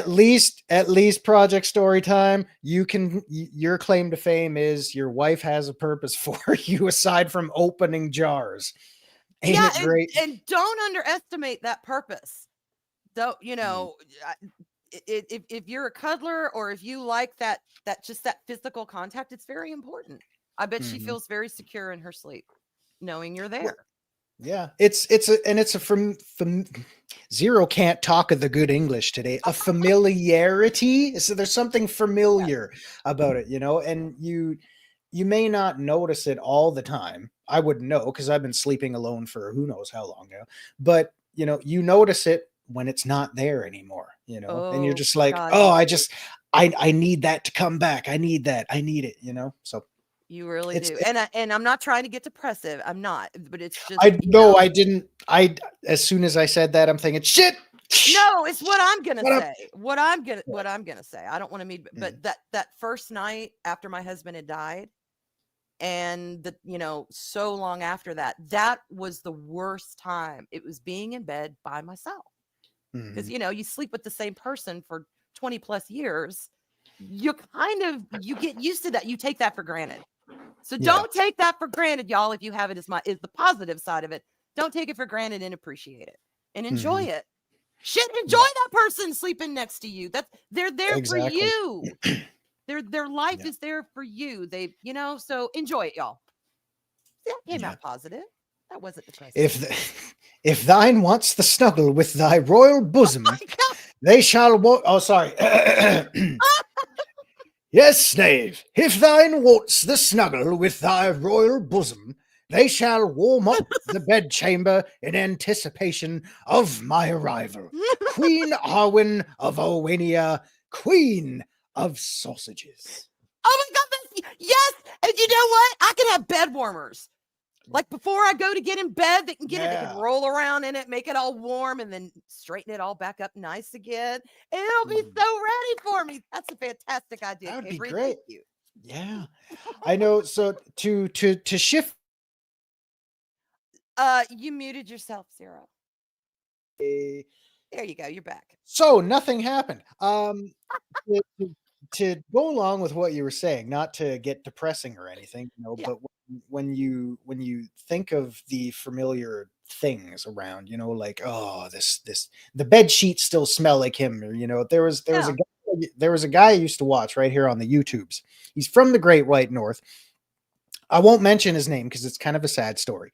least Project Storytime, your claim to fame is your wife has a purpose for you aside from opening jars. Ain't it great? And don't underestimate that purpose. Don't, you know, if you're a cuddler, or if you like that physical contact, it's very important. I bet she feels very secure in her sleep knowing you're there. Yeah, it's from Zero can't talk of the good English today. A familiarity. So there's something familiar about it, you know, and you may not notice it all the time. I wouldn't know because I've been sleeping alone for who knows how long now. But you know, you notice it when it's not there anymore. you know, and you're Oh just like, God, oh, you do. I need that to come back. I need that. I need it, you know? So You really it's, do. And I'm not trying to get depressive. I'm not, but it's just, I no, I didn't. As soon as I said that, I'm thinking, shit. no, it's what I'm gonna Shut up. say. What I'm gonna say. I don't want to meet, but that first night after my husband had died, and so long after that, that was the worst time. It was being in bed by myself because Mhm. you sleep with the same person for 20 plus years. You get used to that. You take that for granted. So Yeah. don't take that for granted, y'all. If you have it, is the positive side of it. Don't take it for granted and appreciate it and enjoy it. Shit, enjoy that person sleeping next to you. They're there for Exactly. you. Their life Yeah. is there for you. So enjoy it, y'all. That came Yeah. out positive. That wasn't depressing. If thine wants the snuggle with thy royal bosom, My God. they shall walk. Oh, sorry. Yes, knave. If thine wants the snuggle with thy royal bosom, they shall warm up the bedchamber in anticipation of my arrival. Queen Arwyn of Owenia, Queen of Sausages. Oh my God, yes. And you know what? I can have bed warmers. Like before I go to get in bed, they can get it. They can Yeah. roll around in it, make it all warm, and then straighten it all back up nice again. And it'll be so ready for me. That's a fantastic idea, That would be Avery. great. Thank you. Yeah. I know. So to shift You muted yourself, Zero. a There you go. You're back. So nothing happened. To go along with what you were saying, not to get depressing or anything, Yeah. but when you think of the familiar things around, like, oh, this the bed sheets still smell like him, or Yeah. there was a guy I used to watch right here on the YouTubes. He's from the Great White North. I won't mention his name because it's kind of a sad story,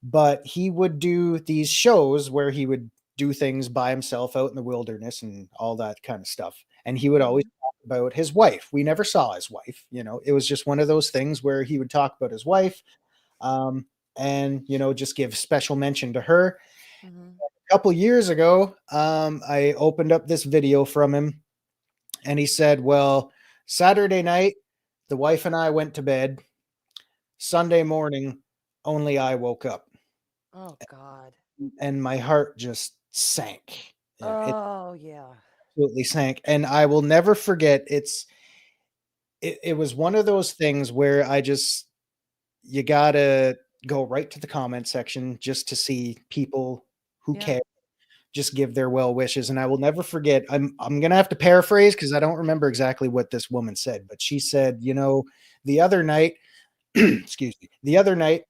but he would do these shows where he would do things by himself out in the wilderness and all that kind of stuff. And he would always talk about his wife. We never saw his wife. It was just one of those things where he would talk about his wife, and just give special mention to her. Mhm. A couple years ago, I opened up this video from him, and he said, "Well, Saturday night, the wife and I went to bed. Sunday morning, only I woke up." Oh God. And my heart just sank. It Oh yeah. absolutely sank, and I will never forget. It was one of those things where you gotta go right to the comment section just to see people who Yeah. care just give their well wishes, and I will never forget. I'm gonna have to paraphrase because I don't remember exactly what this woman said, but she said, the other night, excuse me, the other night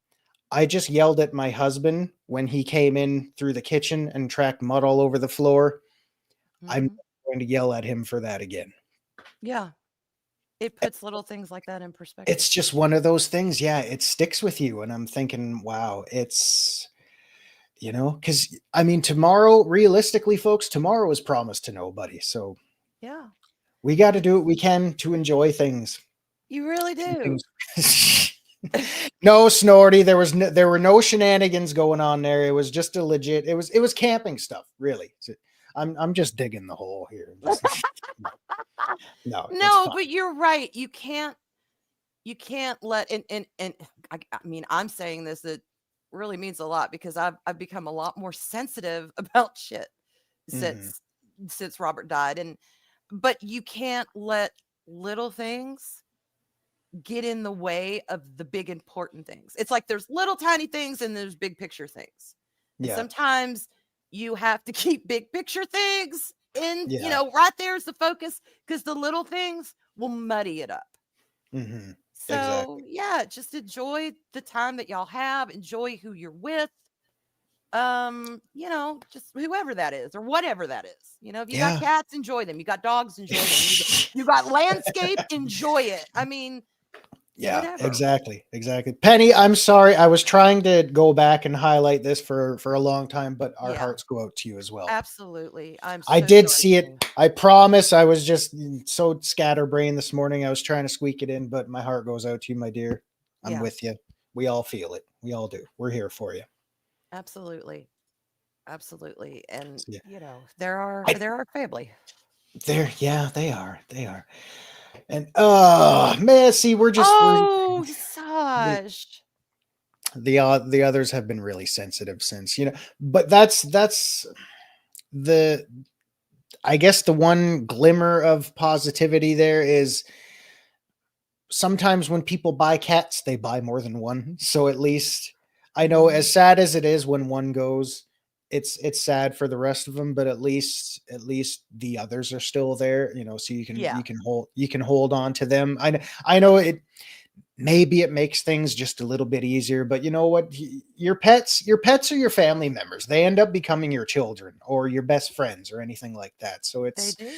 I just yelled at my husband when he came in through the kitchen and tracked mud all over the floor. I'm Mhm. going to yell at him for that again. Yeah. It puts little things like that in perspective. It's just one of those things. Yeah, it sticks with you. And I'm thinking, wow, because I mean, tomorrow, realistically, folks, tomorrow is promised to nobody. So Yeah. we got to do what we can to enjoy things. You really do. No, Snorty, there were no shenanigans going on there. It was just a legit. It was camping stuff, really. I'm just digging the hole here. No, it's No, fine. but you're right. You can't let and I mean, I'm saying this, that really means a lot because I've become a lot more sensitive about shit Mhm. since Robert died. But you can't let little things get in the way of the big important things. It's like there's little tiny things and there's big picture things. And Yeah, sometimes you have to keep big picture things in, yeah, right there's the focus because the little things will muddy it up. mhm, So exactly. yeah, just enjoy the time that y'all have, enjoy who you're with. Just whoever that is or whatever that is. If you got Yeah. cats, enjoy them. You got dogs, enjoy them. You got landscape, enjoy it. I mean, Yeah, whatever. exactly. Penny, I'm sorry. I was trying to go back and highlight this for a long time, but our Yeah, hearts go out to you as well. absolutely. I'm I so did sorry, see it. Penny. I promise. I was just so scatterbrained this morning. I was trying to squeak it in, but my heart goes out to you, my dear. I'm Yeah, with you. We all feel it. We all do. We're here for you. absolutely. Absolutely. And Yeah. there are I there are family. they are. They are. And man, see, we're Oh, the Sash. the others have been really sensitive since, but that's the I guess the one glimmer of positivity there is sometimes when people buy cats, they buy more than one. So at least I know, Mhm. as sad as it is when one goes, it's sad for the rest of them, but at least the others are still there, so you can Yeah. hold on to them. I know maybe it makes things just a little bit easier, but you know what? Your pets are your family members. They end up becoming your children or your best friends or anything like that. So They it's do.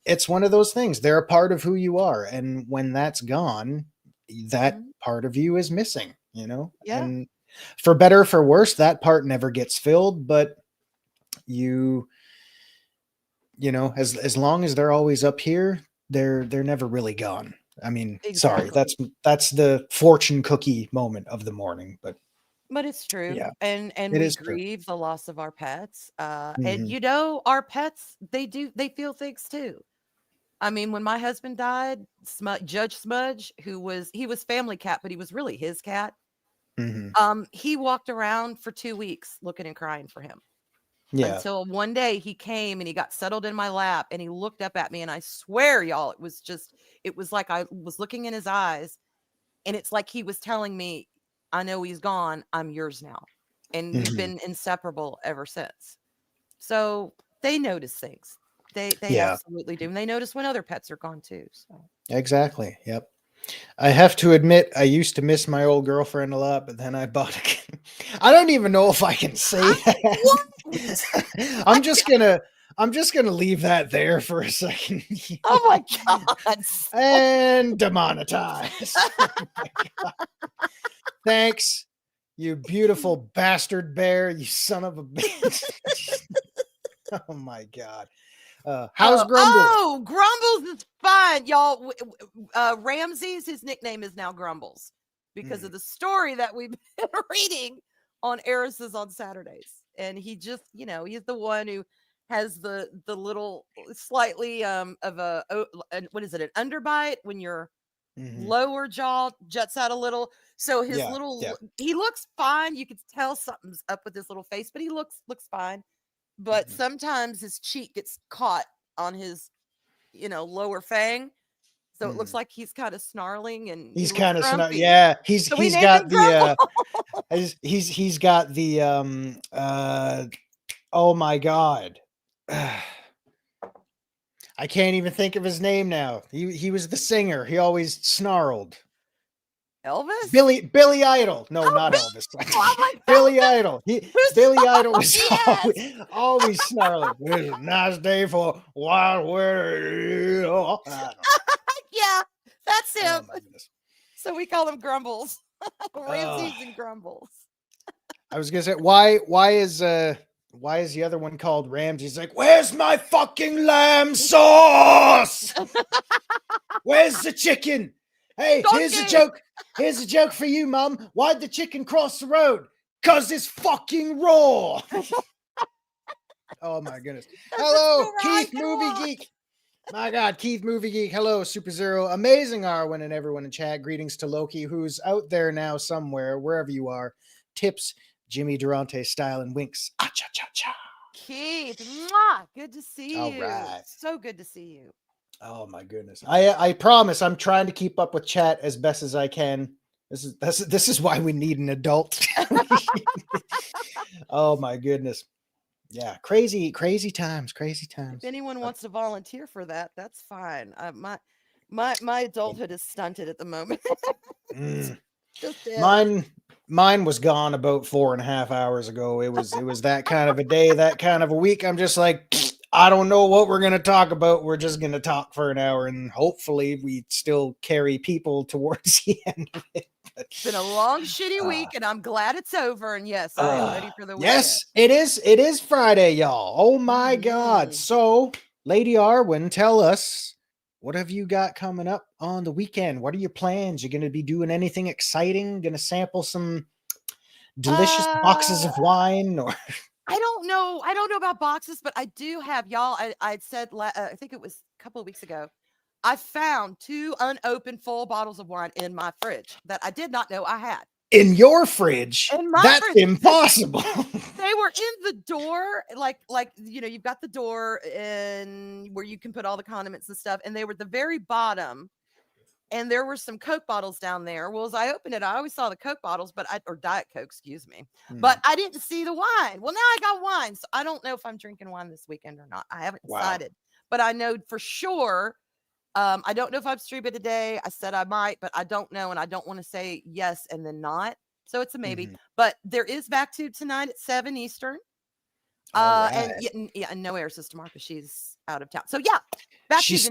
it's one of those things. They're a part of who you are, and when that's gone, that Mhm. part of you is missing. Yeah, And for better or for worse, that part never gets filled, but you as long as they're always up here, they're never really gone. I mean, sorry, exactly. that's the fortune cookie moment of the morning, but But it's true. yeah, And it we is true. grieve the loss of our pets. And Hmm. our pets, they feel things too. I mean, when my husband died, Judge Smudge, he was family cat, but he was really his cat. Hmm. He walked around for 2 weeks looking and crying for him. Yeah. Until one day he came and he got settled in my lap and he looked up at me, and I swear, y'all, it was like I was looking in his eyes, and it's like he was telling me, I know he's gone, I'm yours now. And we've Hmm. been inseparable ever since. So they notice things. They Yeah. absolutely do. And they notice when other pets are gone too. So Exactly. Yep. I have to admit, I used to miss my old girlfriend a lot, but then I bought a. I don't even know if I can say what? that. I'm just gonna leave that there for a second. Oh my god. And demonetize. Oh my God. Thanks, you beautiful bastard bear, you son of a bitch. Oh my God. How's Grumbles? Grumbles is fine, y'all. Ramses, his nickname is now Grumbles because Mm, of the story that we've been reading on Eris's on Saturdays. And he just, he's the one who has the little slightly of what is it, an underbite when your mhm. lower jaw juts out a little. So his Yeah, yeah. he looks fine. You can tell something's up with his little face, but he looks fine. But Mhm, sometimes his cheek gets caught on his, lower fang. So it looks mhm. like he's kind of snarling and he He's looks kind of grumpy. yeah. So we He's named got him the Grumble. he's got the oh my God. I can't even think of his name now. He was the singer. He always snarled. Elvis? Billy Idol. No, Oh, not Bill! Elvis. I'm like, Billy Idol. Billy Idol was yes. always snarling. It's a nice day for wild weather. I don't know. Yeah, that's Oh him. my goodness. So we call him Grumbles. Uh, Ramses and Grumbles. I was gonna say why is the other one called Rams? He's like, where's my fucking lamb sauce? Where's the chicken? Hey, here's a Donkey! joke. Here's a joke for you, Mum. Why'd the chicken cross the road? 'Cause it's fucking raw. Oh my goodness. That's the Hello, story I Keith can Movie walk. Geek. My God, Keith Movie Geek. Hello, Super Zero. Amazing Arwyn and everyone in chat. Greetings to Loki, who's out there now somewhere, wherever you are. Tips, Jimmy Durante style and winks. Ah, cha, cha, cha. Keith, mwah, good to see All you. right. So good to see you. Oh my goodness. I promise I'm trying to keep up with chat as best as I can. This is why we need an adult. Oh my goodness. Yeah, crazy times, crazy If times. anyone wants to volunteer for that, that's fine. My adulthood is stunted at the moment. Mm. Just is. Mine was gone about 4.5 hours ago. It was that kind of a day, that kind of a week. I'm just like, I don't know what we're gonna talk about. We're just gonna talk for an hour, and hopefully we still carry people towards the end of it. But, It's been a long, shitty uh, week, and I'm glad it's over. And yes, I am ready for the weekend. yes, it is. It is Friday, y'all. Oh my God! Hmm. So, Lady Arwyn, tell us, what have you got coming up on the weekend? What are your plans? You're going to be doing anything exciting? Going to sample some delicious boxes Uh, of wine, or I don't know. I don't know about boxes, but I do have y'all. I said, I think it was a couple of weeks ago. I found 2 unopened full bottles of wine in my fridge that I did not know I had. In your fridge? In my That's fridge. impossible. They were in the door, like you've got the door and where you can put all the condiments and stuff, and they were at the very bottom. And there were some Coke bottles down there. Well, as I opened it, I always saw the Coke bottles, or Diet Coke, excuse me. But I didn't see the wine. Well, now I got wine. So I don't know if I'm drinking wine this weekend or not. I haven't decided. But I know for sure. I don't know if I'm streaming today. I said I might, but I don't know. And I don't want to say yes and then not. So it's a maybe. But there is BackTube tonight at 7 Eastern. And no air system because she's out of town. So yeah, she's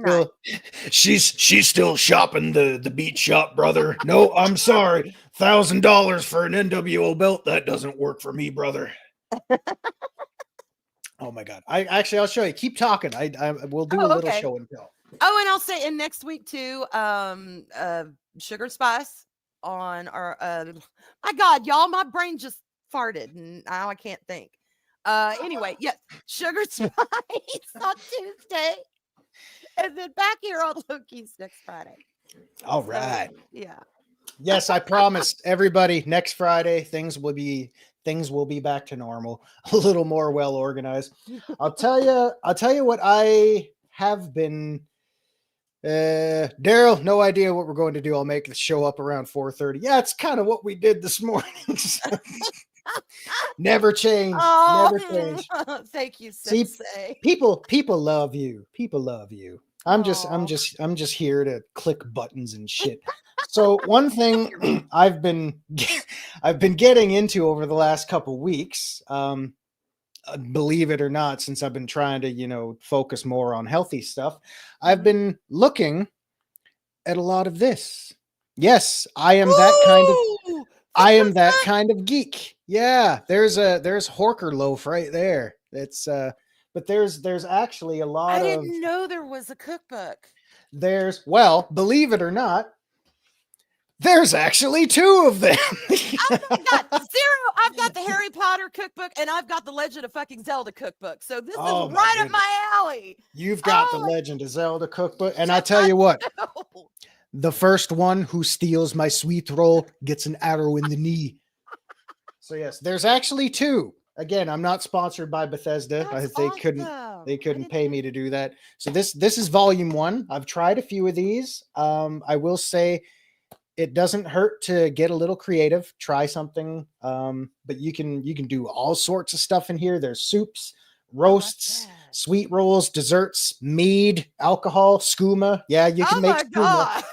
still shopping the beat shop, brother. No, I'm sorry. $1,000 for an NWO belt, that doesn't work for me, brother. Oh my god. I'll show you. Keep talking. We'll do a little show and tell. Oh, and I'll say in next week too, Sugar and Spice on our my god, y'all, my brain just farted and now I can't think. Anyway, yes, Sugar Spice on Tuesday, and then back here on Loki's next Friday. All right. So, yeah. Yes, I promise everybody next Friday things will be back to normal, a little more well organized. I'll tell you what I have been. Daryl, no idea what we're going to do. I'll make the show up around 4:30. Yeah, it's kind of what we did this morning. Never change. Never change. Thank you, See, Sensei. people love you. People love you. I'm just here to click buttons and shit. So one thing I've been getting into over the last couple weeks, believe it or not, since I've been trying to, focus more on healthy stuff, I've been looking at a lot of this. Yes, I am that kind of geek. Yeah, there's Horker loaf right there. It's but there's actually a lot I didn't know there was a cookbook. Believe it or not, there's actually 2 of them. Oh my god, Zero! I've got the Harry Potter cookbook and I've got the Legend of fucking Zelda cookbook. So this is right up my alley. You've got the Legend of Zelda cookbook, and I tell you what, the first one who steals my sweet roll gets an arrow in the knee. So yes, there's actually 2. Again, I'm not sponsored by Bethesda. They couldn't pay me to do that. So this is volume 1. I've tried a few of these. I will say it doesn't hurt to get a little creative, try something. But you can do all sorts of stuff in here. There's soups, roasts, sweet rolls, desserts, mead, alcohol, skooma. Yeah, you can make skooma.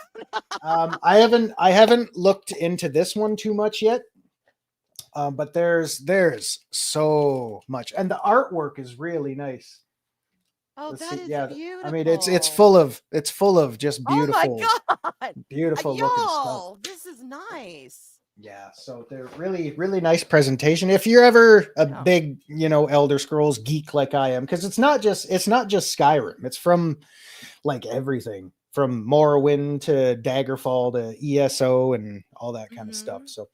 I haven't looked into this one too much yet. But there's so much, and the artwork is really nice. Oh, that is beautiful. I mean, it's full of just beautiful, beautiful looking stuff. This is nice. Yeah, so they're really, really nice presentation. If you're ever a big, Elder Scrolls geek like I am, because it's not just Skyrim. It's from like everything, from Morrowind to Daggerfall to ESO and all that kind of stuff. So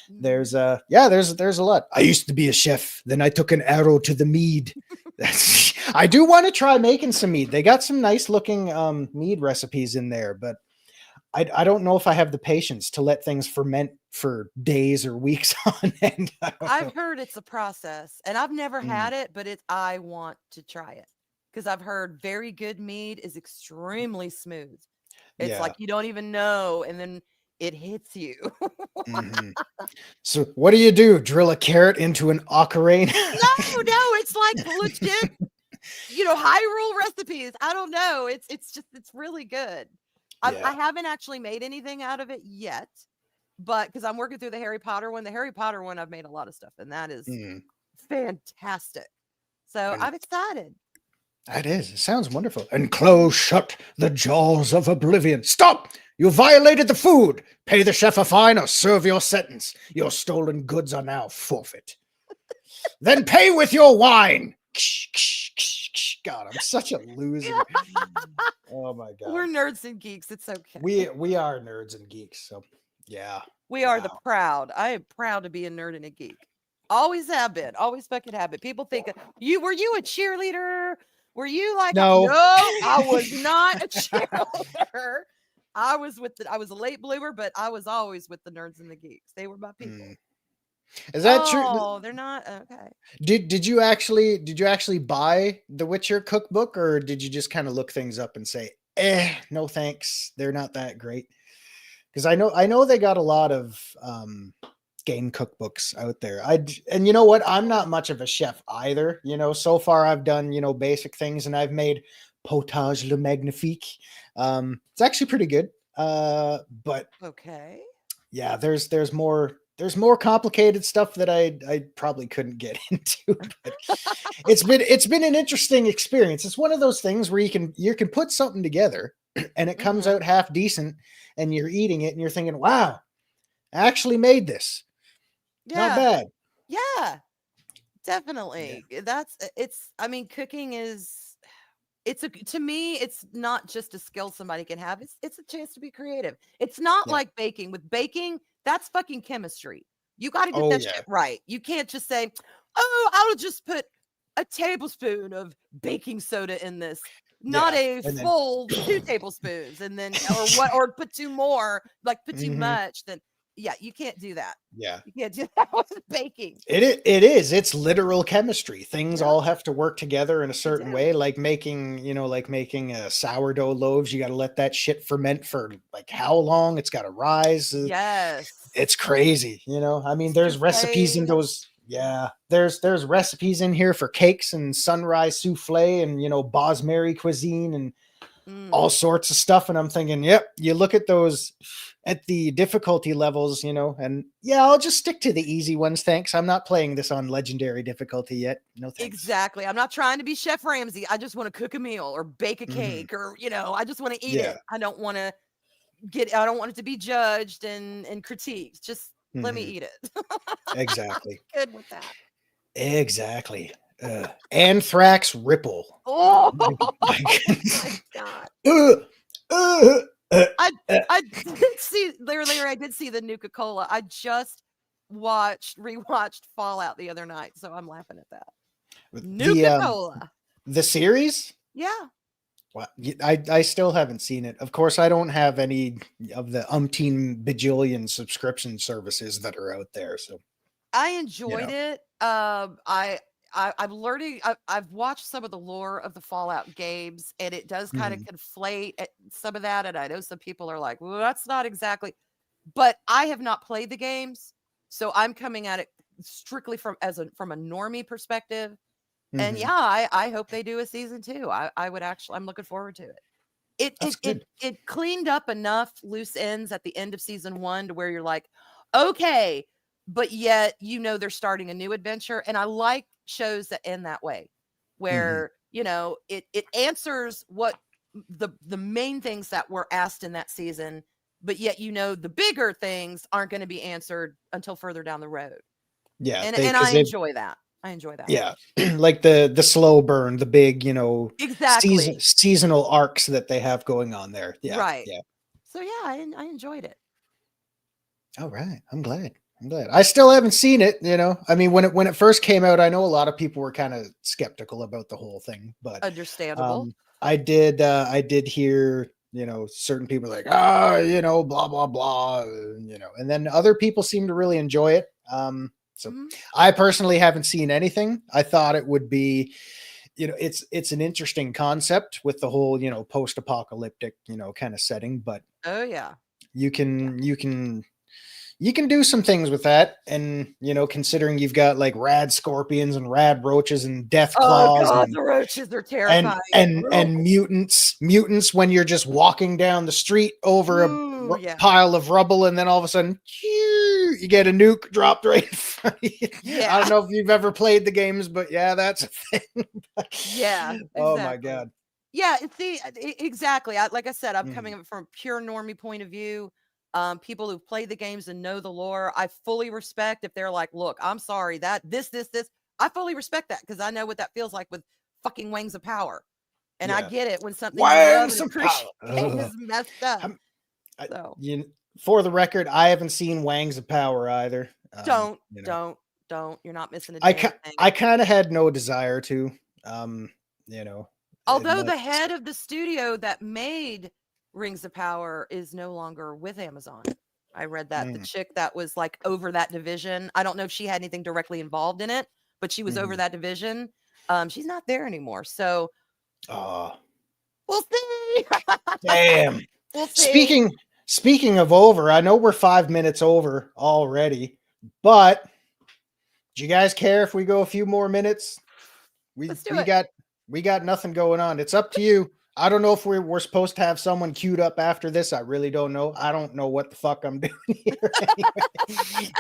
there's a lot. I used to be a chef, then I took an arrow to the mead. I do want to try making some mead. They got some nice looking mead recipes in there, but I don't know if I have the patience to let things ferment for days or weeks on end. I've heard it's a process, and I've never had it, but I want to try it because I've heard very good mead is extremely smooth. It's like you don't even know, and then it hits you. So what do? Drill a carrot into an ocarina? No, it's like legit, Hyrule recipes. I don't know. It's really good. I haven't actually made anything out of it yet, but because I'm working through the Harry Potter one. The Harry Potter one, I've made a lot of stuff, and that is fantastic. So I'm excited. That is. It sounds wonderful. And close shut the jaws of oblivion. Stop! You violated the food. Pay the chef a fine or serve your sentence. Your stolen goods are now forfeit. Then pay with your wine. God, I'm such a loser. Oh my God. We're nerds and geeks. It's okay. We are nerds and geeks. So yeah. We are the proud. I am proud to be a nerd and a geek. Always have been. Always fucking have been. People think were you a cheerleader? Were you like No. no, I was not a cheerleader. I was a late bloomer, but I was always with the nerds and the geeks. They were my people. Is that true? Oh, they're not okay. Did you actually buy the Witcher cookbook, or did you just kind of look things up and say, no thanks, they're not that great? Because I know they got a lot of game cookbooks out there. And you know what? I'm not much of a chef either. So far I've done basic things, and I've made potage le magnifique. It's actually pretty good. But okay. Yeah, there's more complicated stuff that I probably couldn't get into. But it's been an interesting experience. It's one of those things where you can put something together and it comes out half decent, and you're eating it and you're thinking, wow, I actually made this. Yeah. Not bad. Yeah, definitely. I mean, cooking is, to me, it's not just a skill somebody can have. It's a chance to be creative. It's not like baking. With baking, that's fucking chemistry. You got to get that shit right. You can't just say, oh, I'll just put a tablespoon of baking soda in this. Not a full 2 tablespoons, and then or put 2 more, like put too much. Then you can't do that. Yeah, you can't do that with baking. It is. It's literal chemistry. Things all have to work together in a certain way. Like making sourdough loaves. You got to let that shit ferment for like how long? It's got to rise. Yes, it's crazy. I mean, there's recipes in those. Yeah, there's recipes in here for cakes and sunrise souffle and Bosmary cuisine and all sorts of stuff. And I'm thinking, yep, you look at those at the difficulty levels, and I'll just stick to the easy ones. Thanks. I'm not playing this on legendary difficulty yet. No thanks. Exactly. I'm not trying to be Chef Ramsay. I just want to cook a meal or bake a cake or, I just want to eat it. I don't want it to be judged and critiqued. Just let me eat it. Exactly. Good with that. Exactly. Anthrax Ripple. Oh my God. I did see Larry. I did see the Nuka-Cola. I just rewatched Fallout the other night, so I'm laughing at that. Nuka-Cola. The series? Yeah. Well, I still haven't seen it. Of course, I don't have any of the umpteen bajillion subscription services that are out there. So I enjoyed it. I'm learning. I've watched some of the lore of the Fallout games, and it does kind of conflate some of that. And I know some people are like, "Well, that's not exactly." But I have not played the games, so I'm coming at it strictly from a normie perspective. And I hope they do a season 2. I'm looking forward to it. It cleaned up enough loose ends at the end of season 1 to where you're like, okay, but yet they're starting a new adventure, and I like shows that end that way, where it answers what the main things that were asked in that season, but yet the bigger things aren't going to be answered until further down the road. Yeah, and I enjoy that. I enjoy that. Yeah, like the slow burn, the big exactly seasonal arcs that they have going on there. Yeah, right. Yeah. So I enjoyed it. All right, I'm glad. I still haven't seen it. I mean, when it first came out, I know a lot of people were kind of skeptical about the whole thing, but understandable. I did hear certain people like blah blah blah, and then other people seem to really enjoy it. So I personally haven't seen anything. I thought it would be, it's an interesting concept with the whole, post-apocalyptic, kind of setting, but you can do some things with that. And, considering you've got like rad scorpions and rad roaches and death claws. Oh God, the roaches are terrifying. And mutants when you're just walking down the street over a pile of rubble, and then all of a sudden you get a nuke dropped right in front of you. I don't know if you've ever played the games, but that's a thing. Exactly. Oh my God. Yeah, see, exactly. Like I said, I'm coming from a pure normie point of view. People who've played the games and know the lore, I fully respect if they're like, look, I'm sorry that this. I fully respect that, because I know what that feels like with fucking Wings of Power. And I get it when something Wings of Power is messed up. For the record, I haven't seen Wangs of Power either. Don't. Don't. You're not missing a I damn thing. I kind of had no desire to, you know. Although the head of the studio that made Rings of Power is no longer with Amazon. I read that the chick that was like over that division. I don't know if she had anything directly involved in it, but she was over that division. She's not there anymore. So we'll see. Damn. We'll see. Speaking of over, I know we're 5 minutes over already, but do you guys care if we go a few more minutes? Let's do it. We got nothing going on. It's up to you. I don't know if we're supposed to have someone queued up after this. I really don't know. I don't know what the fuck I'm doing here. Anyway.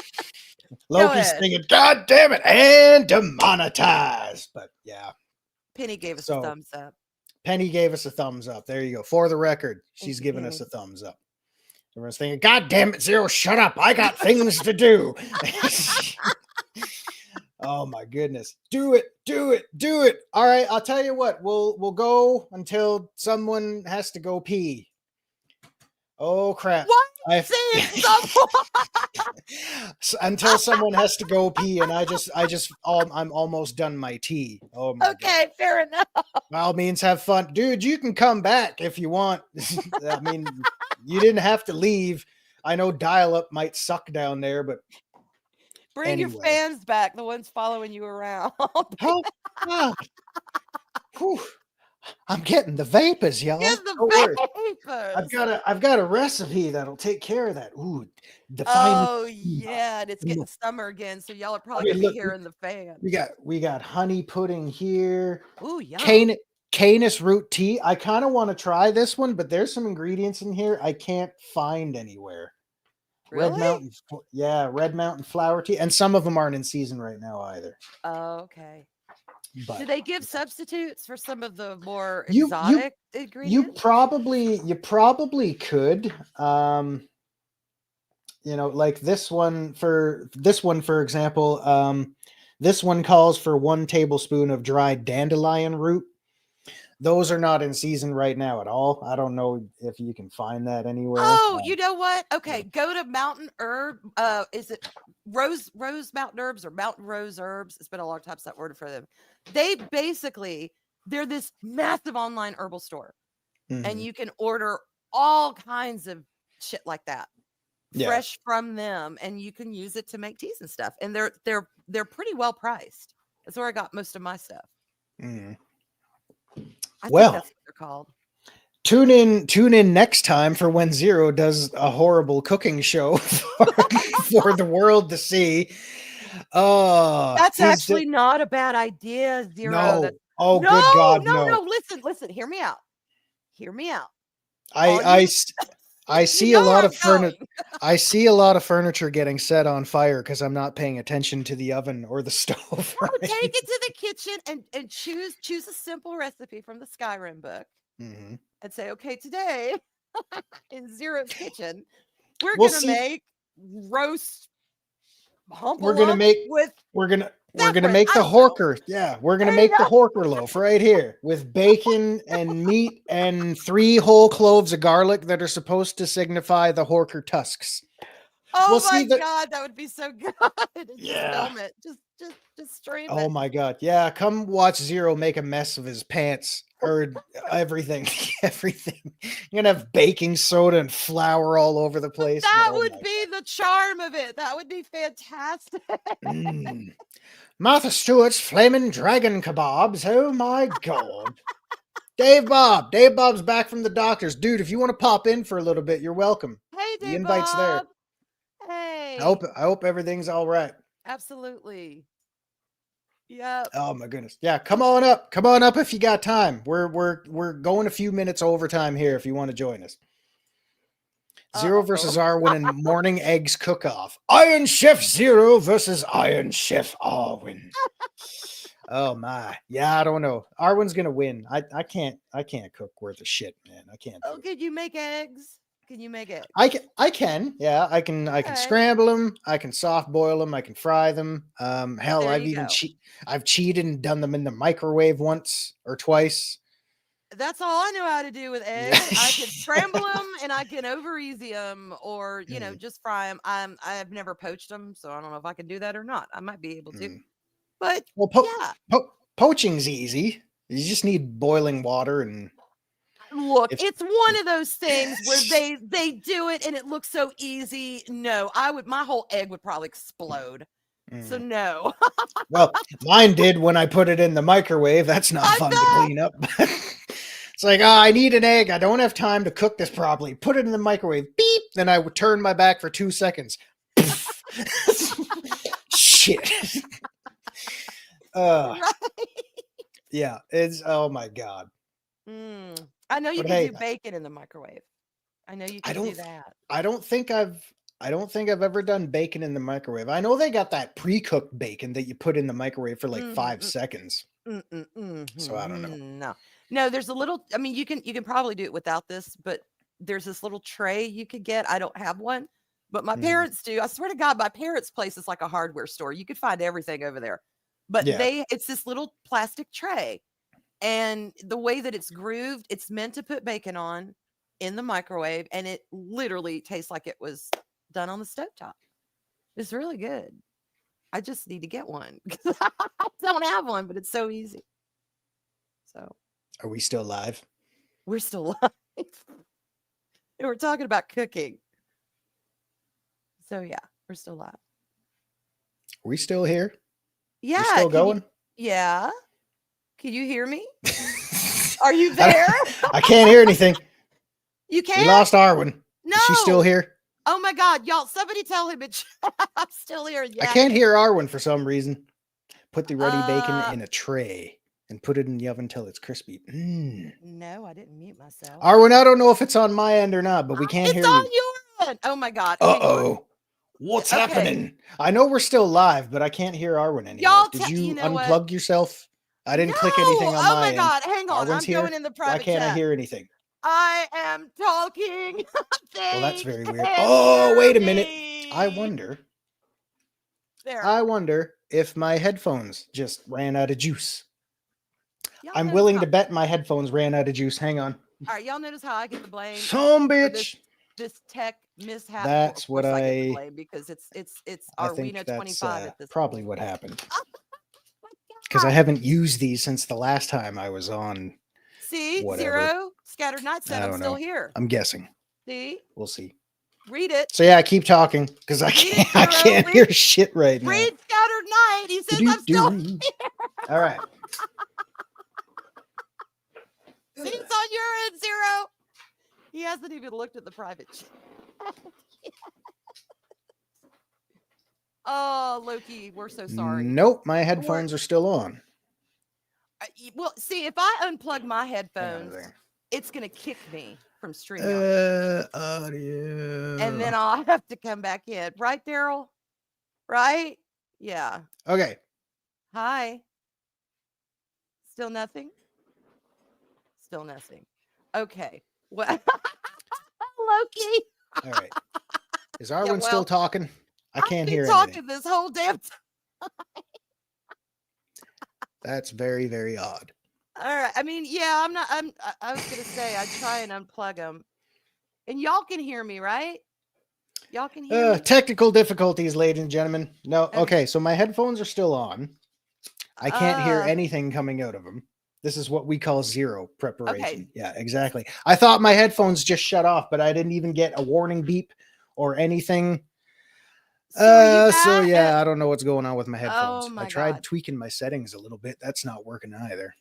Loki's thinking, God damn it, and demonetized. But yeah. Penny gave us a thumbs up. Penny gave us a thumbs up. There you go. For the record, she's giving us a thumbs up. Everyone's thinking, God damn it, Zero, shut up. I got things to do. Oh my goodness. Do it. All right, I'll tell you what. We'll go until someone has to go pee. Oh crap. What? Until someone has to go pee, and I'm almost done my tea. Oh my Okay, God. Fair enough. By all means, have fun. Dude, you can come back if you want. I mean, you didn't have to leave. I know dial-up might suck down there, but bring your fans back, the ones following you around. I'm getting the vapors, y'all. Get the vapors. I've got a recipe that'll take care of that. Ooh, yeah, and it's getting summer again, so y'all are probably gonna be hearing the fan. We got honey pudding here. Ooh, yeah. Canis root tea. I kind of want to try this one, but there's some ingredients in here I can't find anywhere. Really? Red Mountain flower tea, and some of them aren't in season right now either. Oh, okay. But do they give substitutes for some of the more exotic ingredients? You probably could. Like this one for example, this one calls for 1 tablespoon of dried dandelion root. Those are not in season right now at all. I don't know if you can find that anywhere. Oh, you know what? Okay, go to Mountain Herb. Is it Rose Mountain Herbs or Mountain Rose Herbs? It's been a long time since I've ordered for them. They're this massive online herbal store, and you can order all kinds of shit like that, fresh from them, and you can use it to make teas and stuff. And they're pretty well priced. That's where I got most of my stuff. I think that's what they're called. Tune in next time for when Zero does a horrible cooking show for the world to see. That's actually not a bad idea, Zero. No. Good God, no. Listen. Hear me out. I see a lot of furniture. I see a lot of furniture getting set on fire because I'm not paying attention to the oven or the stove. Right? Take it to the kitchen and choose a simple recipe from the Skyrim book, and say, okay, today in Zero's kitchen, we're gonna make roast. We're gonna make the horker. Yeah, we're gonna make the horker loaf right here with bacon and meat and 3 whole cloves of garlic that are supposed to signify the horker tusks. Oh my God, that would be so good. Yeah, film it. Just stream it. Oh my God, yeah. Come watch Zero make a mess of his pants or everything. You're gonna have baking soda and flour all over the place. That would be the charm of it. That would be fantastic. Martha Stewart's flaming dragon kebabs. Oh my God. Dave Bob's back from the doctors. Dude, if you want to pop in for a little bit, you're welcome. Hey, Dave The invite's Bob. there. Hey. I hope everything's all right. Absolutely. Yep. Oh my goodness. Yeah, come on up if you got time. We're going a few minutes overtime here if you want to join us. Zero versus Arwyn and morning eggs cook-off. Iron Chef Zero versus Iron Chef Arwyn. Oh my. Yeah, I don't know. Arwyn's gonna win. I can't cook worth a shit, man. I can't. Oh, could you make eggs? Can you make it? I can. Yeah, I can scramble them. I can soft boil them. I can fry them. Hell, I've cheated and done them in the microwave once or twice. That's all I know how to do with eggs. I can scramble them and I can over easy them, or just fry them. I've never poached them, so I don't know if I can do that or not. I might be able to, but Well, yeah. Poaching's easy. You just need boiling water and. Look, it's one of those things where they do it and it looks so easy. No, my whole egg would probably explode. So no. Well, mine did when I put it in the microwave. That's not fun to clean up. It's like, I need an egg. I don't have time to cook this properly. Put it in the microwave. Beep. Then I would turn my back for 2 seconds. Shit. Right? Yeah, it's oh my god. I know you can do bacon in the microwave. I know you can do that. I don't think I've ever done bacon in the microwave. I know they got that pre-cooked bacon that you put in the microwave for like 5 seconds. So I don't know. No, there's a little. I mean, you can probably do it without this, but there's this little tray you could get. I don't have one, but my parents do. I swear to God, my parents' place is like a hardware store. You could find everything over there, but it's this little plastic tray. And the way that it's grooved, it's meant to put bacon on in the microwave, and it literally tastes like it was done on the stovetop. It's really good. I just need to get one because I don't have one, but it's so easy. So, are we still live? We're still live. And we're talking about cooking. So yeah, we're still live. Are we still here? Yeah. We're still going? Yeah. Can you hear me? Are you there? I can't hear anything. You can't? We lost Arwyn. No. Is she still here? Oh my God, y'all! Somebody tell him I'm still here. Yeah. I can't hear Arwyn for some reason. Put the ready bacon in a tray and put it in the oven till it's crispy. No, I didn't mute myself. Arwyn, I don't know if it's on my end or not, but we can't hear you. It's on your end. Oh my God. Uh-oh. What's happening? I know we're still live, but I can't hear Arwyn anymore. Y'all Did you unplug what? yourself? I didn't click anything on my end. Oh my God, hang on. Arwyn's I'm going in the private Why can't chat. I hear anything? I am talking. Well, that's very weird. Oh, wait a minute. I wonder if my headphones just ran out of juice. I'm willing to bet my headphones ran out of juice. Hang on. All right, y'all notice how I get the blame? Some bitch. This tech mishap. That's what I get the blame because it's Arwina 25 at this probably point. what happened. Because I haven't used these since the last time I was on. See, whatever. Zero Scattered Night said I'm still here. I'm guessing. See, we'll see. Read it. So yeah, I keep talking because I can't hear shit right now. Read Scattered Night. He says I'm still here. All right. See, it's on your end, Zero. He hasn't even looked at the private chat. Oh, Loki, we're so sorry. Nope, my headphones are still on. Well, see, if I unplug my headphones, it's going to kick me from streaming. Audio. And then I'll have to come back in. Right, Daryl? Right? Yeah. Okay. Hi. Still nothing? Still nothing. Okay. Well, Loki. All right. Is Arwyn still talking? I can't hear talking anything. This whole damn time. That's very, very odd. All right. I mean, yeah, I was going to say, I'd try and unplug them. And y'all can hear me, right? Y'all can hear me? Technical difficulties, ladies and gentlemen. No. Okay. So my headphones are still on. I can't hear anything coming out of them. This is what we call zero preparation. Okay. Yeah, exactly. I thought my headphones just shut off, but I didn't even get a warning beep or anything. So yeah, I don't know what's going on with my headphones. I tried tweaking my settings a little bit. That's not working either.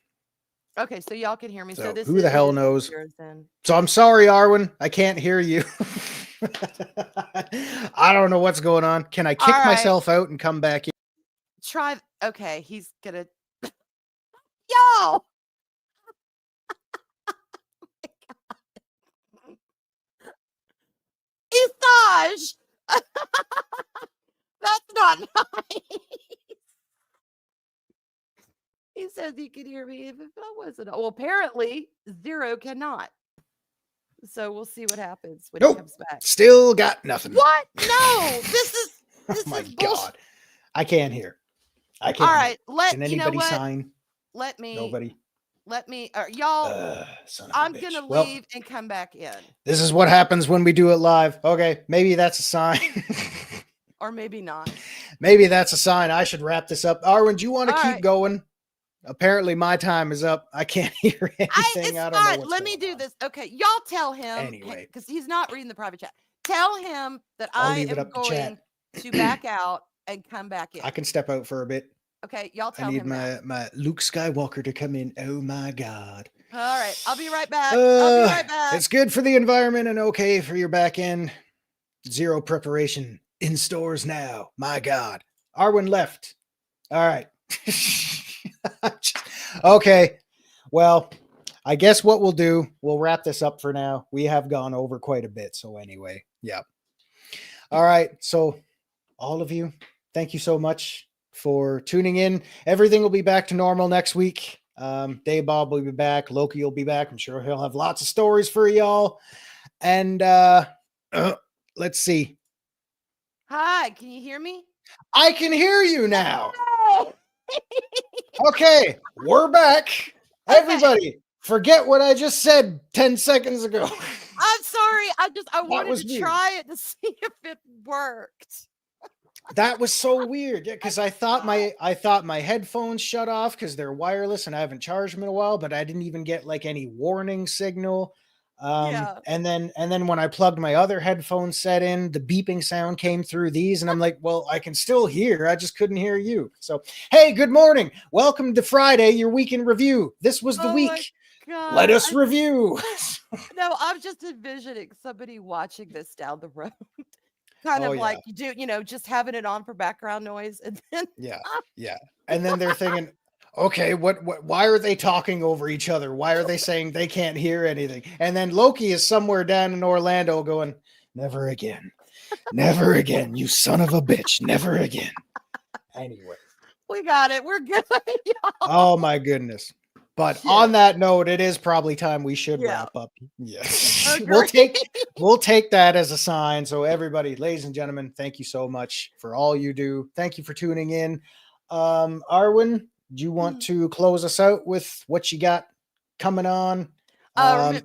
Okay, so y'all can hear me. So this who the hell knows? So I'm sorry, Arwyn. I can't hear you. I don't know what's going on. Can I kick myself out and come back in? Try. Okay, he's gonna. Yo. Isaj. That's not nice. He says he can hear me if I wasn't. Well, apparently Zero cannot. So we'll see what happens when he comes back. Still got nothing. What? No, this is oh my God. I can't hear. I can't. All right. Can anybody sign? Let me. Nobody. let me, y'all, son of a I'm bitch. going to Well, leave and come back in. This is what happens when we do it live. Okay, maybe that's a sign. Or maybe not. Maybe that's a sign. I should wrap this up. Arwyn, do you want to All keep right. going? Apparently, my time is up. I can't hear anything. It's I don't know fine. what's Let me going do on. this. Okay, y'all tell him, Anyway. because he's not reading the private chat. Tell him that I'll I leave it am up to chat. going to back out and come back in. I can step out for a bit. Okay, y'all I tell need him that. my Luke Skywalker to come in. Oh my God. All right, I'll be right back. I'll be right back. It's good for the environment and okay for your back end. Zero preparation in stores now. My God. Arwyn left. All right. Okay. Well, I guess what we'll do, we'll wrap this up for now. We have gone over quite a bit. So anyway, yeah. All right. So all of you, thank you so much for tuning in. Everything will be back to normal next week. Dave Bob will be back. Loki will be back. I'm sure he'll have lots of stories for y'all. And let's see. Hi, can you hear me? I can hear you now. Okay, we're back. Everybody, forget what I just said 10 seconds ago. I'm sorry. I wanted was to weird. try it to see if it worked. That was so weird. Yeah, because I thought my headphones shut off because they're wireless and I haven't charged them in a while, but I didn't even get like any warning signal. Yeah. And then when I plugged my other headphone set in, the beeping sound came through these, and I'm like, well, I can still hear. I just couldn't hear you. So, hey, good morning. Welcome to Friday, your week in review. This was the week. God. Let us review. No, I'm just envisioning somebody watching this down the road. Kind of like you do, just having it on for background noise. And then yeah. And then they're thinking, okay, why are they talking over each other? Why are they saying they can't hear anything? And then Loki is somewhere down in Orlando going, never again. Never again, you son of a bitch. Never again. Anyway. We got it. We're good. Oh my goodness. But on that note, it is probably time we should wrap up. Yes. We'll take that as a sign. So everybody, ladies and gentlemen, thank you so much for all you do. Thank you for tuning in. Arwyn, do you want to close us out with what you got coming on? Yep.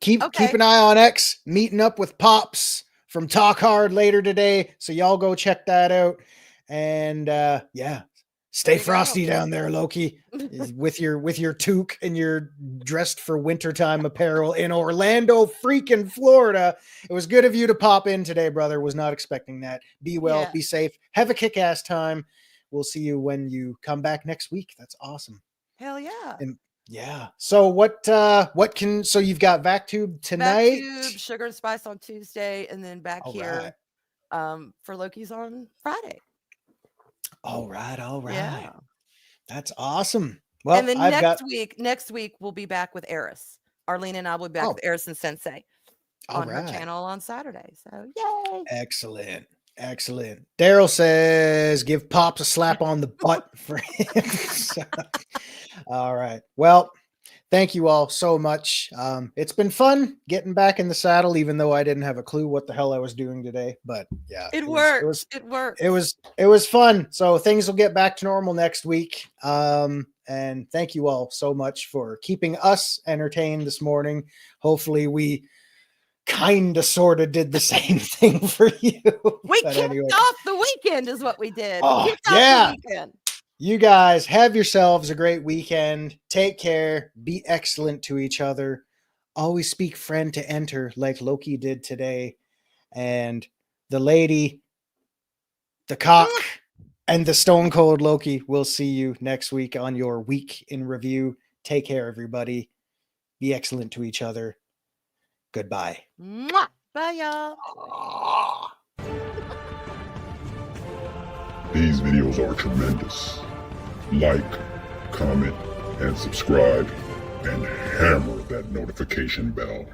Keep an eye on X, meeting up with Pops from Talk Hard later today. So y'all go check that out. And stay frosty down there, Loki, with your toque and your dressed for wintertime apparel in Orlando, freaking Florida. It was good of you to pop in today, brother. Was not expecting that. Be well, be safe. Have a kick-ass time. We'll see you when you come back next week. That's awesome. Hell yeah. And so so you've got VacTube tonight? VacTube, Sugar and Spice on Tuesday, and then back here for Loki's on Friday. All right. Yeah. That's awesome. Well, and then next week we'll be back with Eris. Arlene and I will be back with Eris and Sensei on her channel on Saturday. So yay! Excellent. Daryl says, "Give Pops a slap on the butt for him." So, all right. Well, thank you all so much. It's been fun getting back in the saddle, even though I didn't have a clue what the hell I was doing today. But yeah, it worked. It was fun. So things will get back to normal next week. And thank you all so much for keeping us entertained this morning. Hopefully we kind of sort of did the same thing for you. We kicked off the weekend is what we did. Oh, yeah. You guys have yourselves a great weekend. Take care. Be excellent to each other. Always speak friend to enter like Loki did today. And the lady, the cock, and the Stone Cold Loki will see you next week on your week in review. Take care, everybody. Be excellent to each other. Goodbye. Mwah. Bye, y'all. These videos are tremendous. Like, comment, and subscribe, and hammer that notification bell.